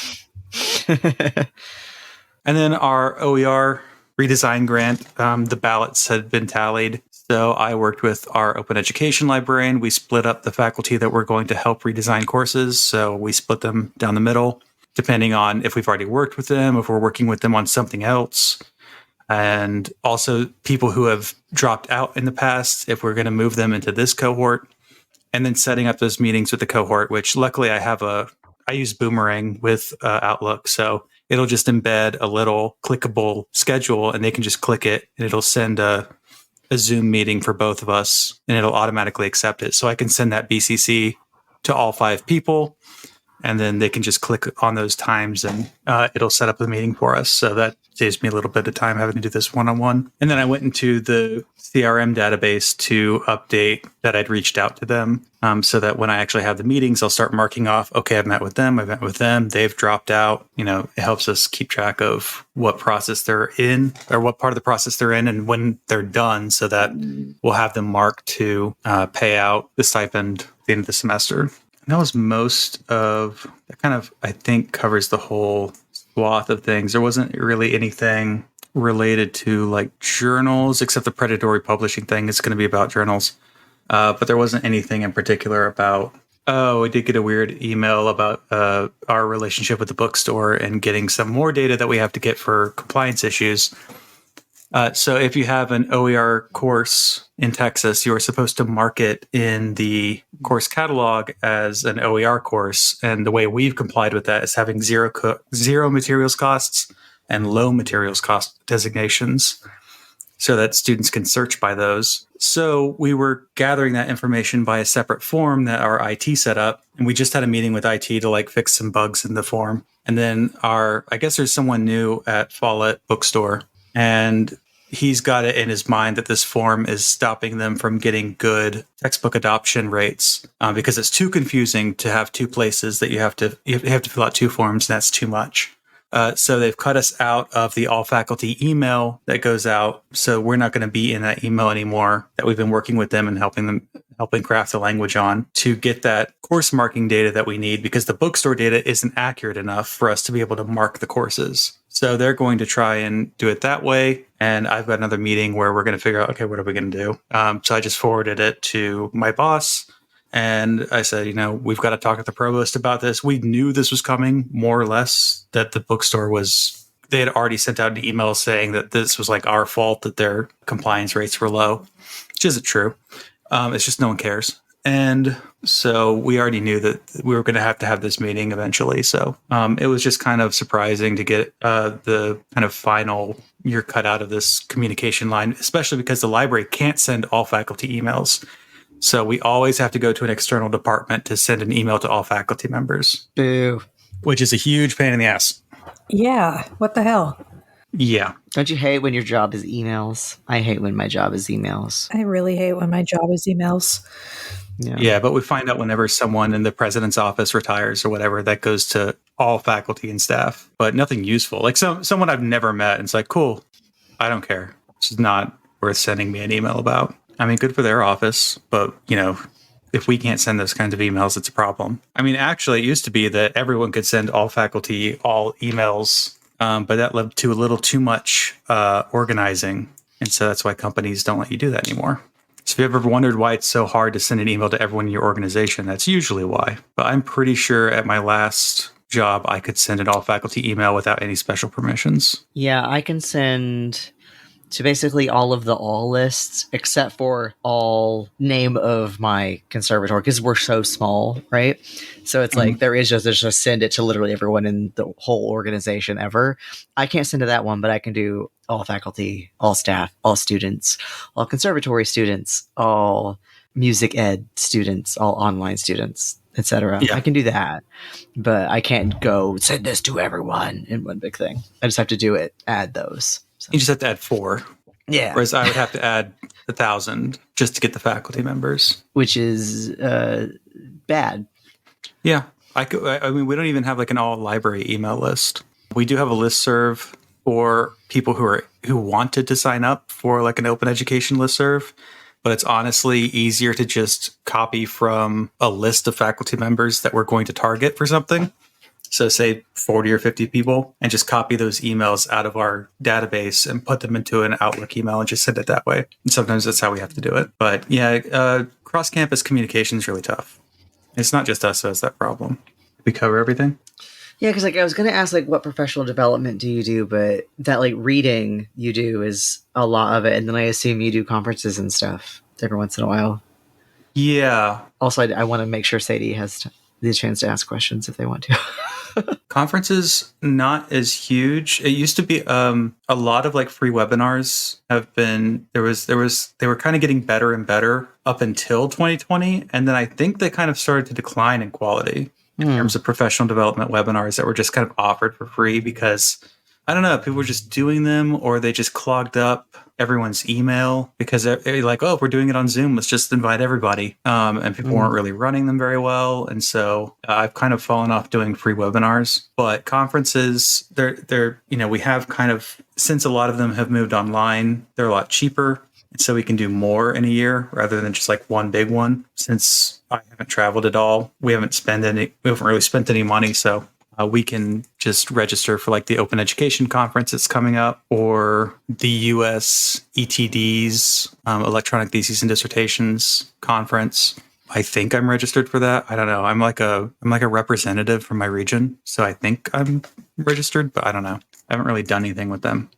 And then our OER redesign grant, the ballots had been tallied. So I worked with our open education librarian. We split up the faculty that were going to help redesign courses. So we split them down the middle, depending on if we've already worked with them, if we're working with them on something else. And also people who have dropped out in the past, if we're going to move them into this cohort. And then setting up those meetings with the cohort, which luckily I use Boomerang with Outlook. So it'll just embed a little clickable schedule and they can just click it and it'll send a Zoom meeting for both of us and it'll automatically accept it. So I can send that BCC to all 5 people and then they can just click on those times and it'll set up the meeting for us. So that saves me a little bit of time having to do this one-on-one. And then I went into the CRM database to update that I'd reached out to them so that when I actually have the meetings, I'll start marking off, okay, I've met with them, they've dropped out. You know, it helps us keep track of what process they're in or what part of the process they're in and when they're done so that we'll have them marked to pay out the stipend at the end of the semester. And that was most of that kind of, I think, covers the whole swath of things. There wasn't really anything related to like journals, except the predatory publishing thing is going to be about journals. But there wasn't anything in particular about, we did get a weird email about our relationship with the bookstore and getting some more data that we have to get for compliance issues. So if you have an OER course in Texas, you are supposed to mark it in the course catalog as an OER course. And the way we've complied with that is having zero materials costs and low materials cost designations so that students can search by those. So we were gathering that information by a separate form that our IT set up. And we just had a meeting with IT to like fix some bugs in the form. And then I guess there's someone new at Follett Bookstore and he's got it in his mind that this form is stopping them from getting good textbook adoption rates because it's too confusing to have 2 places that you have to fill out 2 forms. And that's too much. So they've cut us out of the all faculty email that goes out. So we're not going to be in that email anymore that we've been working with them and helping craft the language on to get that course marking data that we need because the bookstore data isn't accurate enough for us to be able to mark the courses. So they're going to try and do it that way. And I've got another meeting where we're going to figure out, okay, what are we going to do? So I just forwarded it to my boss. And I said, we've got to talk to the provost about this. We knew this was coming, more or less, that the bookstore they had already sent out an email saying that this was like our fault, that their compliance rates were low, which isn't true. It's just no one cares. And so we already knew that we were going to have this meeting eventually. So it was just kind of surprising to get the kind of final you're cut out of this communication line, especially because the library can't send all faculty emails. So we always have to go to an external department to send an email to all faculty members. Boo. Which is a huge pain in the ass. Yeah. What the hell? Yeah. Don't you hate when your job is emails? I hate when my job is emails. I really hate when my job is emails. Yeah, but we find out whenever someone in the president's office retires or whatever, that goes to all faculty and staff, but nothing useful. Like someone I've never met, and it's like, cool, I don't care. This is not worth sending me an email about. I mean, good for their office, but, if we can't send those kinds of emails, it's a problem. I mean, actually, it used to be that everyone could send all faculty all emails, but that led to a little too much organizing. And so that's why companies don't let you do that anymore. So if you've ever wondered why it's so hard to send an email to everyone in your organization, that's usually why. But I'm pretty sure at my last job, I could send an all faculty email without any special permissions. Yeah, I can send to basically all of the all lists except for all name of my conservatory because we're so small, right? So it's like there's just send it to literally everyone in the whole organization ever. I can't send to that one, but I can do all faculty, all staff, all students, all conservatory students, all music ed students, all online students, etc. Yeah. I can do that, but I can't go send this to everyone in one big thing. I just have to add those. So. You just have to add 4. Yeah. Whereas I would have to add 1,000 just to get the faculty members. Which is bad. Yeah. I mean, we don't even have like an all library email list. We do have a listserv for people who wanted to sign up for like an open education listserv, but it's honestly easier to just copy from a list of faculty members that we're going to target for something. So say 40 or 50 people, and just copy those emails out of our database and put them into an Outlook email and just send it that way. And sometimes that's how we have to do it. But yeah, cross-campus communication is really tough. It's not just us who has that problem. We cover everything. Yeah, because like I was going to ask like what professional development do you do, but that like reading you do is a lot of it, and then I assume you do conferences and stuff every once in a while. Yeah. Also, I want to make sure Sadie has the chance to ask questions if they want to. Conferences not as huge. It used to be a lot of like free webinars have been they were kind of getting better and better up until 2020, and then I think they kind of started to decline in quality in terms of professional development webinars that were just kind of offered for free because I don't know, people were just doing them or they just clogged up everyone's email because they're like, oh, if we're doing it on Zoom, let's just invite everybody. And people weren't really running them very well. And so I've kind of fallen off doing free webinars, but conferences, they're, we have kind of, since a lot of them have moved online, they're a lot cheaper. And so we can do more in a year rather than just like one big one. Since I haven't traveled at all, we haven't really spent any money. So we can just register for like the Open Education Conference that's coming up or the US ETD's Electronic Theses and Dissertations Conference. I think I'm registered for that. I don't know. I'm like a representative from my region. So I think I'm registered, but I don't know. I haven't really done anything with them.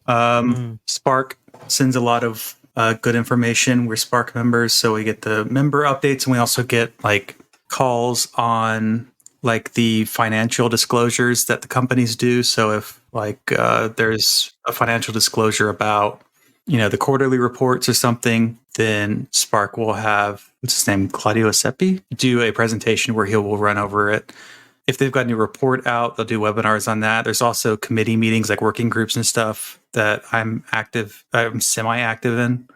Spark sends a lot of good information. We're Spark members, so we get the member updates, and we also get like calls on like the financial disclosures that the companies do. So if like there's a financial disclosure about, the quarterly reports or something, then Spark will have, what's his name, Claudio Seppi, do a presentation where he will run over it. If they've got a new report out, they'll do webinars on that. There's also committee meetings like working groups and stuff that I'm semi-active in.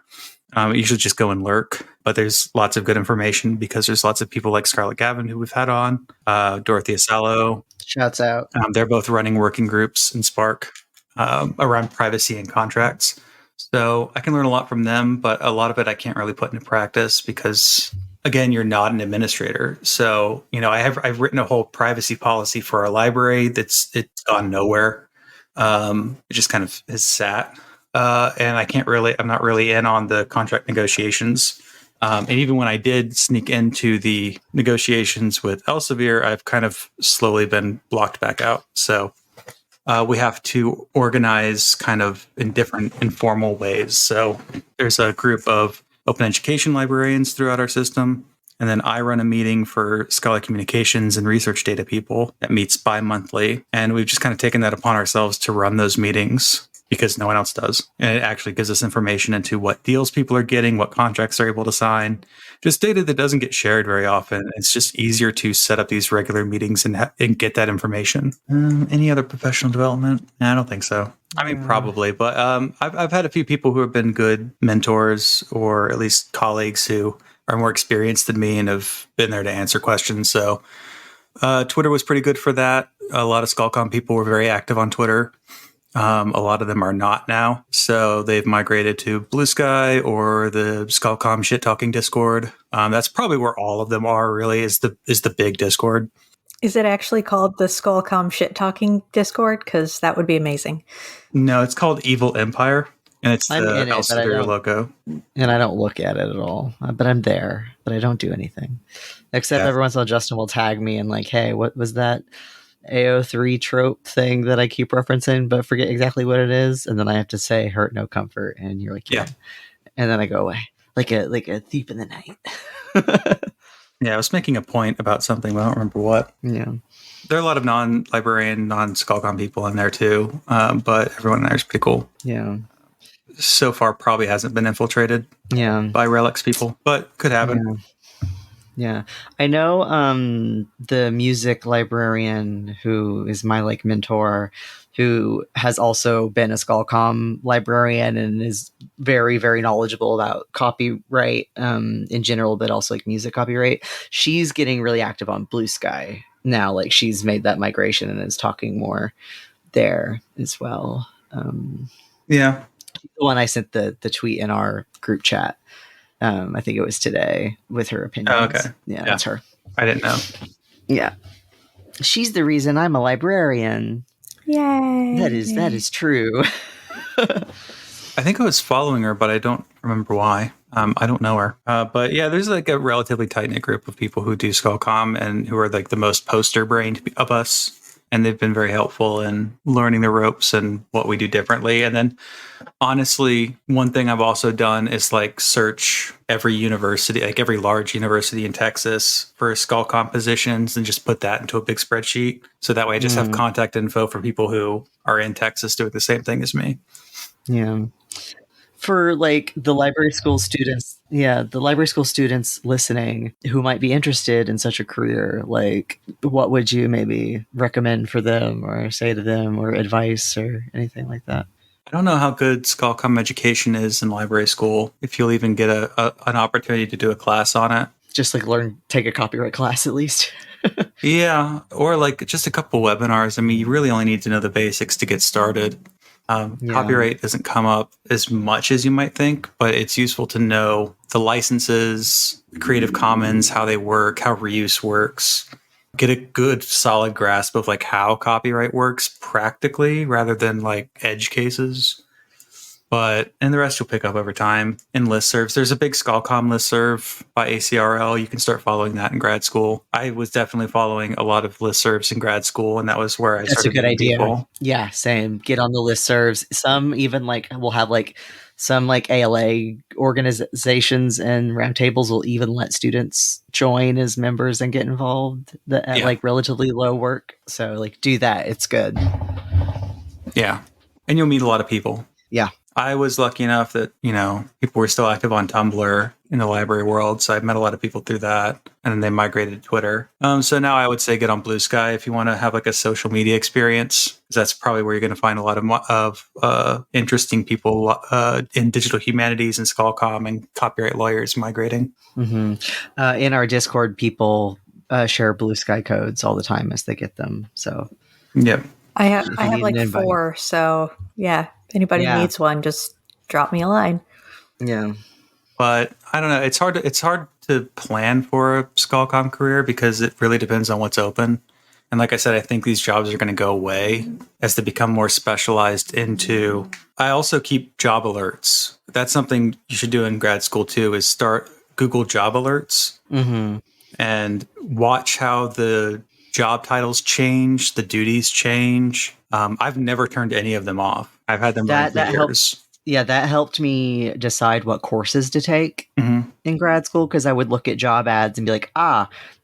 I usually just go and lurk, but there's lots of good information because there's lots of people like Scarlett Gavin who we've had on, Dorothea Salo. Shouts out. They're both running working groups in Spark around privacy and contracts. So I can learn a lot from them, but a lot of it I can't really put into practice because, again, you're not an administrator. So, I've written a whole privacy policy for our library it's gone nowhere. It just kind of has sat. And I'm not really in on the contract negotiations. And even when I did sneak into the negotiations with Elsevier, I've kind of slowly been blocked back out. So we have to organize kind of in different informal ways. So there's a group of open education librarians throughout our system. And then I run a meeting for Scholarly Communications and research data people that meets bi-monthly. And we've just kind of taken that upon ourselves to run those meetings because no one else does. And it actually gives us information into what deals people are getting, what contracts they're able to sign, just data that doesn't get shared very often. It's just easier to set up these regular meetings and get that information. Any other professional development? I don't think so. I mean, probably, but I've had a few people who have been good mentors or at least colleagues who are more experienced than me and have been there to answer questions. So Twitter was pretty good for that. A lot of Skullcom people were very active on Twitter. A lot of them are not now. So they've migrated to Blue Sky or the Skullcom shit talking Discord. That's probably where all of them are really is the big Discord. Is it actually called the Skullcom shit talking Discord? Because that would be amazing. No, it's called Evil Empire. And it's the Elsevier logo. And I don't look at it at all. But I'm there. But I don't do anything. Except every once in a while Justin will tag me and like, hey, what was that AO3 trope thing that I keep referencing, but forget exactly what it is. And then I have to say hurt, no comfort. And you're like, yeah. And then I go away like a thief in the night. Yeah, I was making a point about something, but I don't remember what. Yeah. There are a lot of non-librarian, non-Skullcom people in there too. But everyone in there is pretty cool. Yeah. So far probably hasn't been infiltrated by Relics people, but could happen. Yeah. I know the music librarian who is my like mentor, who has also been a Skullcom librarian and is very, very knowledgeable about copyright in general, but also like music copyright. She's getting really active on Blue Sky now. Like she's made that migration and is talking more there as well. Yeah. The one I sent the tweet in our group chat. I think it was today with her opinions. Oh, okay. Yeah, that's her. I didn't know. Yeah. She's the reason I'm a librarian. Yay! That is true. I think I was following her, but I don't remember why. I don't know her. But yeah, there's like a relatively tight-knit group of people who do Skullcom and who are like the most poster-brained of us. And they've been very helpful in learning the ropes and what we do differently. And then honestly, one thing I've also done is like search every university, like every large university in Texas for Skullcom positions and just put that into a big spreadsheet. So that way I just have contact info for people who are in Texas doing the same thing as me. Yeah. For like the library school students, the library school students listening who might be interested in such a career, like what would you maybe recommend for them or say to them or advice or anything like that? I don't know how good Skullcom education is in library school, if you'll even get an opportunity to do a class on it. Just like take a copyright class at least. Yeah, or like just a couple webinars. I mean, you really only need to know the basics to get started. Copyright doesn't come up as much as you might think, but it's useful to know the licenses, Creative Commons, how they work, how reuse works. Get a good solid grasp of like how copyright works practically rather than like edge cases. And the rest you'll pick up over time in listservs. There's a big Skullcom listserv by ACRL. You can start following that in grad school. I was definitely following a lot of listservs in grad school, and that was where I started. That's a good idea. People. Yeah, same. Get on the listservs. Some even like will have like some like ALA organizations and roundtables will even let students join as members and get involved at like relatively low work. So like do that. It's good. Yeah. And you'll meet a lot of people. Yeah. I was lucky enough that, people were still active on Tumblr in the library world. So I met a lot of people through that. And then they migrated to Twitter. So now I would say get on Blue Sky if you want to have like a social media experience. That's probably where you're going to find a lot of interesting people in digital humanities and Skullcom and copyright lawyers migrating. Mm-hmm. In our Discord, people share Blue Sky codes all the time as they get them. So, yep. I have like 4. So yeah. If anybody needs one, just drop me a line. Yeah. But I don't know. It's hard to plan for a Skullcom career because it really depends on what's open. And like I said, I think these jobs are going to go away as they become more specialized into. I also keep job alerts. That's something you should do in grad school too, is start Google job alerts and watch how the job titles change, the duties change. I've never turned any of them off. I've had them run for years. Helped, that helped me decide what courses to take in grad school because I would look at job ads and be like,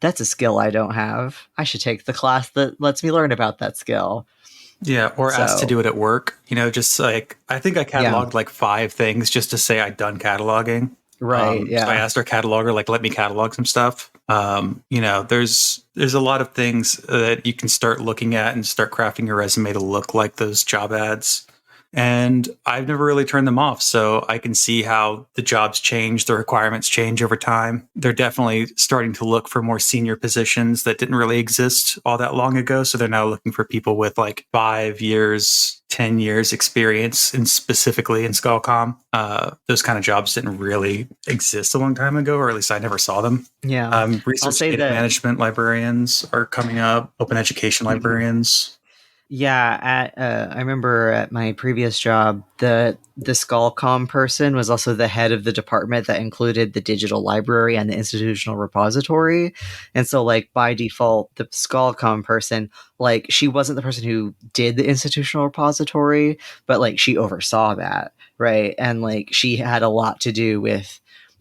that's a skill I don't have. I should take the class that lets me learn about that skill. Yeah, or asked to do it at work. Just like, I think I cataloged like 5 things just to say I'd done cataloging. Right, So I asked our cataloger, like, let me catalog some stuff. There's a lot of things that you can start looking at and start crafting your resume to look like those job ads. And I've never really turned them off. So I can see how the jobs change, the requirements change over time. They're definitely starting to look for more senior positions that didn't really exist all that long ago. So they're now looking for people with like 5 years, 10 years experience, specifically in Skullcom. Those kind of jobs didn't really exist a long time ago, or at least I never saw them. Yeah. Research data management librarians are coming up, open education librarians. Yeah, I remember at my previous job, the Skullcom person was also the head of the department that included the digital library and the institutional repository. And so, like, by default, the Skullcom person, like, she wasn't the person who did the institutional repository, but, like, she oversaw that, right? And, like, she had a lot to do with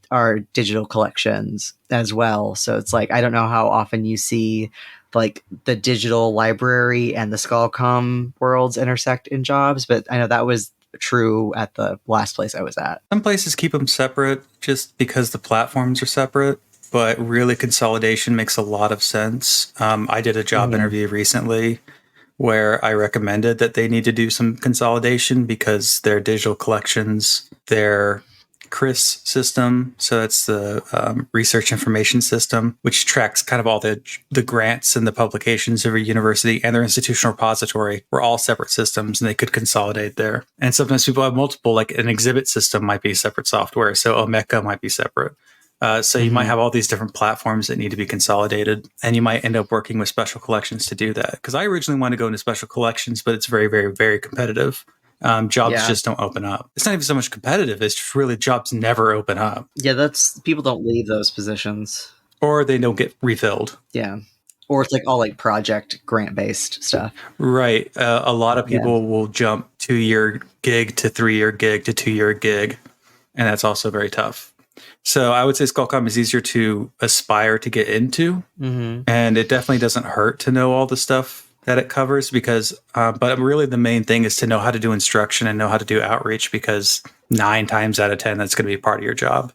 our digital collections as well. So it's like, I don't know how often you see like the digital library and the Skullcom worlds intersect in jobs, but I know that was true at the last place I was at. Some places keep them separate just because the platforms are separate, but really consolidation makes a lot of sense. I did a job interview recently where I recommended that they need to do some consolidation because their digital collections, their CRIS system, so that's the research information system, which tracks kind of all the grants and the publications of a university, and their institutional repository were all separate systems, and they could consolidate there. And sometimes people have multiple, like an exhibit system might be separate software, so Omeka might be separate. So you might have all these different platforms that need to be consolidated, and you might end up working with special collections to do that. Because I originally wanted to go into special collections, but it's very, very, very competitive. Jobs just don't open up. It's not even so much competitive. It's just really jobs never open up. Yeah, that's people don't leave those positions. Or they don't get refilled. Yeah. Or it's like all like project grant based stuff. Right. A lot of people will jump 2-year gig to 3-year gig to 2-year gig. And that's also very tough. So I would say Skullcom is easier to aspire to get into. And it definitely doesn't hurt to know all the stuff that it covers because, but really the main thing is to know how to do instruction and know how to do outreach because 9 times out of 10, that's going to be part of your job.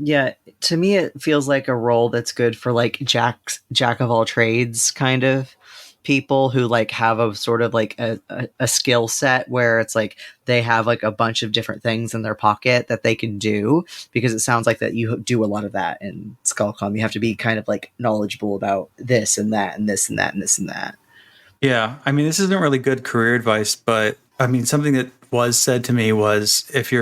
Yeah, to me, it feels like a role that's good for like jack of all trades kind of people who like have a sort of like a skill set where it's like they have like a bunch of different things in their pocket that they can do because it sounds like that you do a lot of that in Skullcom. You have to be kind of like knowledgeable about this and that and this and that and this and that. Yeah, I mean, this isn't really good career advice, but I mean, something that was said to me was if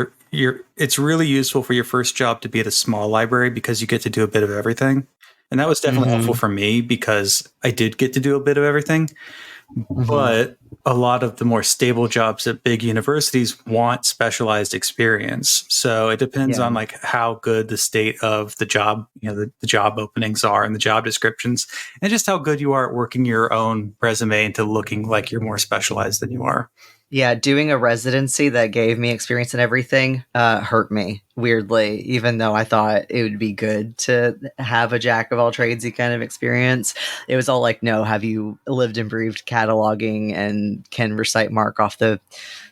it's really useful for your first job to be at a small library because you get to do a bit of everything. And that was definitely helpful for me because I did get to do a bit of everything. But a lot of the more stable jobs at big universities want specialized experience. So it depends on like how good the state of the job, the job openings are and the job descriptions and just how good you are at working your own resume into looking like you're more specialized than you are. Yeah, doing a residency that gave me experience in everything hurt me, weirdly, even though I thought it would be good to have a jack of all tradesy kind of experience. It was all like, no, have you lived and breathed cataloging and can recite mark off the,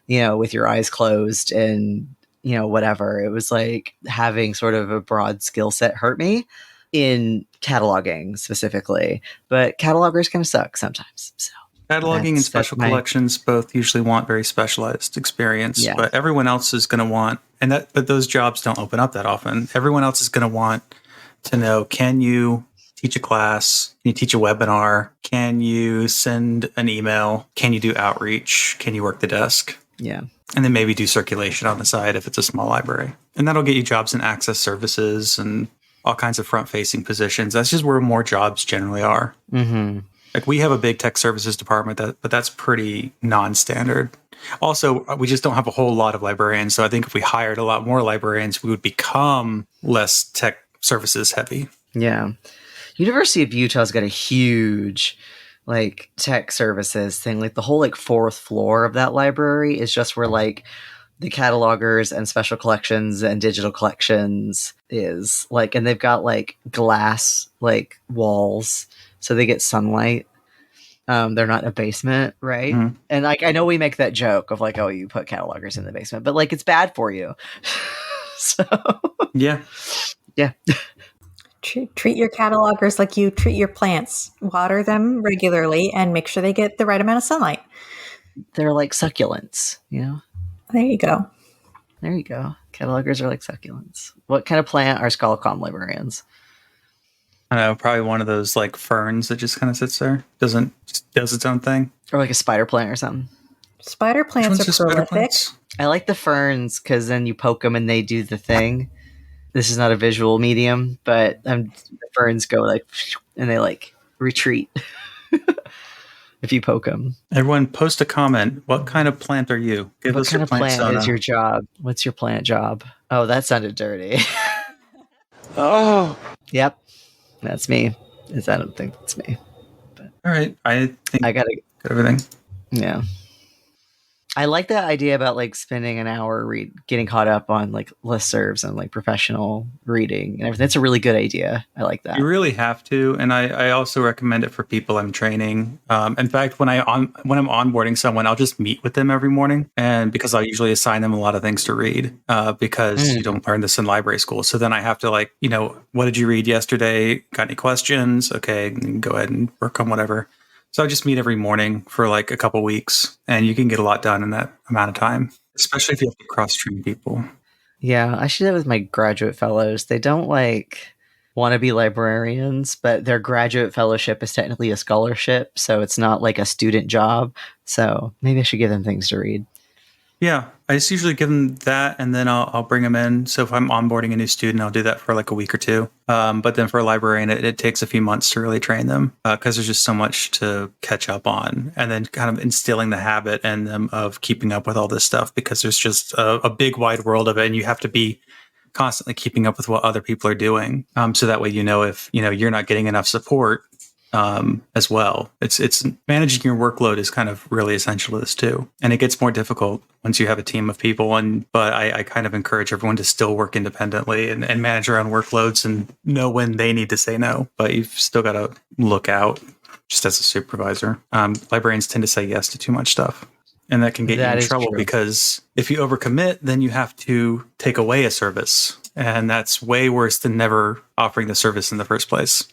with your eyes closed and, whatever. It was like having sort of a broad skill set hurt me in cataloging specifically, but catalogers kind of suck sometimes, so. Cataloging and special collections both usually want very specialized experience, but everyone else is going to want, but those jobs don't open up that often. Everyone else is going to want to know, can you teach a class? Can you teach a webinar? Can you send an email? Can you do outreach? Can you work the desk? Yeah. And then maybe do circulation on the side if it's a small library. And that'll get you jobs in access services and all kinds of front-facing positions. That's just where more jobs generally are. Like we have a big tech services department, but that's pretty non-standard. Also, we just don't have a whole lot of librarians. So I think if we hired a lot more librarians, we would become less tech services heavy. Yeah. University of Utah's got a huge like tech services thing. Like the whole like 4th floor of that library is just where like the catalogers and special collections and digital collections is like, and they've got like glass like walls. So they get sunlight. They're not in a basement, right? And like I know we make that joke of like, oh, you put catalogers in the basement, but like it's bad for you. So yeah. Treat your catalogers like you treat your plants. Water them regularly and make sure they get the right amount of sunlight. They're like succulents, There you go. Catalogers are like succulents. What kind of plant are Skullcom librarians? I don't know, probably one of those like ferns that just kind of sits there, does its own thing. Or like a spider plant or something. Spider plants are prolific. I like the ferns because then you poke them and they do the thing. This is not a visual medium, but the ferns go like, and they like retreat if you poke them. Everyone post a comment. What kind of plant are you? Give us your plant is your job? What's your plant job? Oh, that sounded dirty. Oh. Yep. That's me. I don't think that's me. But all right. I think I got everything. Yeah. I like that idea about like spending an hour getting caught up on like listservs and like professional reading and everything. That's a really good idea. I like that. You really have to, and I also recommend it for people I'm training. In fact, when I'm onboarding someone, I'll just meet with them every morning, and because I'll usually assign them a lot of things to read because you don't learn this in library school. So then I have to like, what did you read yesterday? Got any questions? Okay, go ahead and work on whatever. So I just meet every morning for like a couple weeks, and you can get a lot done in that amount of time, especially if you have to cross-train people. Yeah, I should do that with my graduate fellows. They don't like want to be librarians, but their graduate fellowship is technically a scholarship, so it's not like a student job. So maybe I should give them things to read. Yeah, I just usually give them that, and then I'll bring them in. So if I'm onboarding a new student, I'll do that for like a week or two. But then for a librarian, it takes a few months to really train them because there's just so much to catch up on, and then kind of instilling the habit in them of keeping up with all this stuff because there's just a big wide world of it, and you have to be constantly keeping up with what other people are doing. So that way, if you're not getting enough support. As well, it's managing your workload is kind of really essential to this too, and it gets more difficult once you have a team of people. But I kind of encourage everyone to still work independently and manage their own workloads and know when they need to say no. But you've still got to look out, just as a supervisor. Librarians tend to say yes to too much stuff, and that can get you in trouble because if you overcommit, then you have to take away a service, and that's way worse than never offering the service in the first place.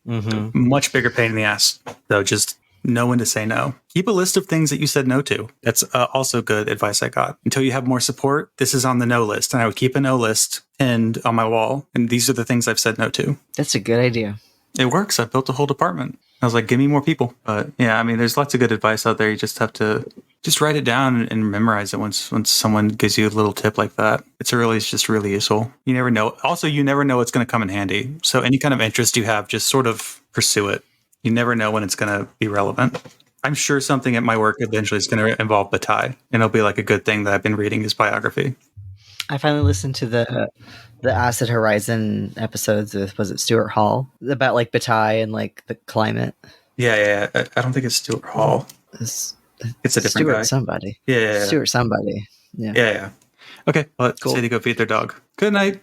Mm-hmm. Much bigger pain in the ass, though. Just know when to say no. Keep a list of things that you said no to. That's also good advice I got. Until you have more support, this is on the no list. And I would keep a no list pinned on my wall. And these are the things I've said no to. That's a good idea. It works. I've built a whole department. I was like, give me more people. But yeah, I mean, there's lots of good advice out there. You just have to just write it down and memorize it once someone gives you a little tip like that. It's just really useful. You never know. Also, you never know what's going to come in handy. So any kind of interest you have, just sort of pursue it. You never know when it's going to be relevant. I'm sure something at my work eventually is going to involve Bataille, and it'll be like a good thing that I've been reading his biography. I finally listened to the Acid Horizon episodes with, was it Stuart Hall? About like Bataille and like the climate. Yeah. I don't think it's Stuart Hall. It's a different Stuart guy. Somebody. Yeah. Stuart somebody. Yeah. Okay, well, let's say to go feed their dog. Good night.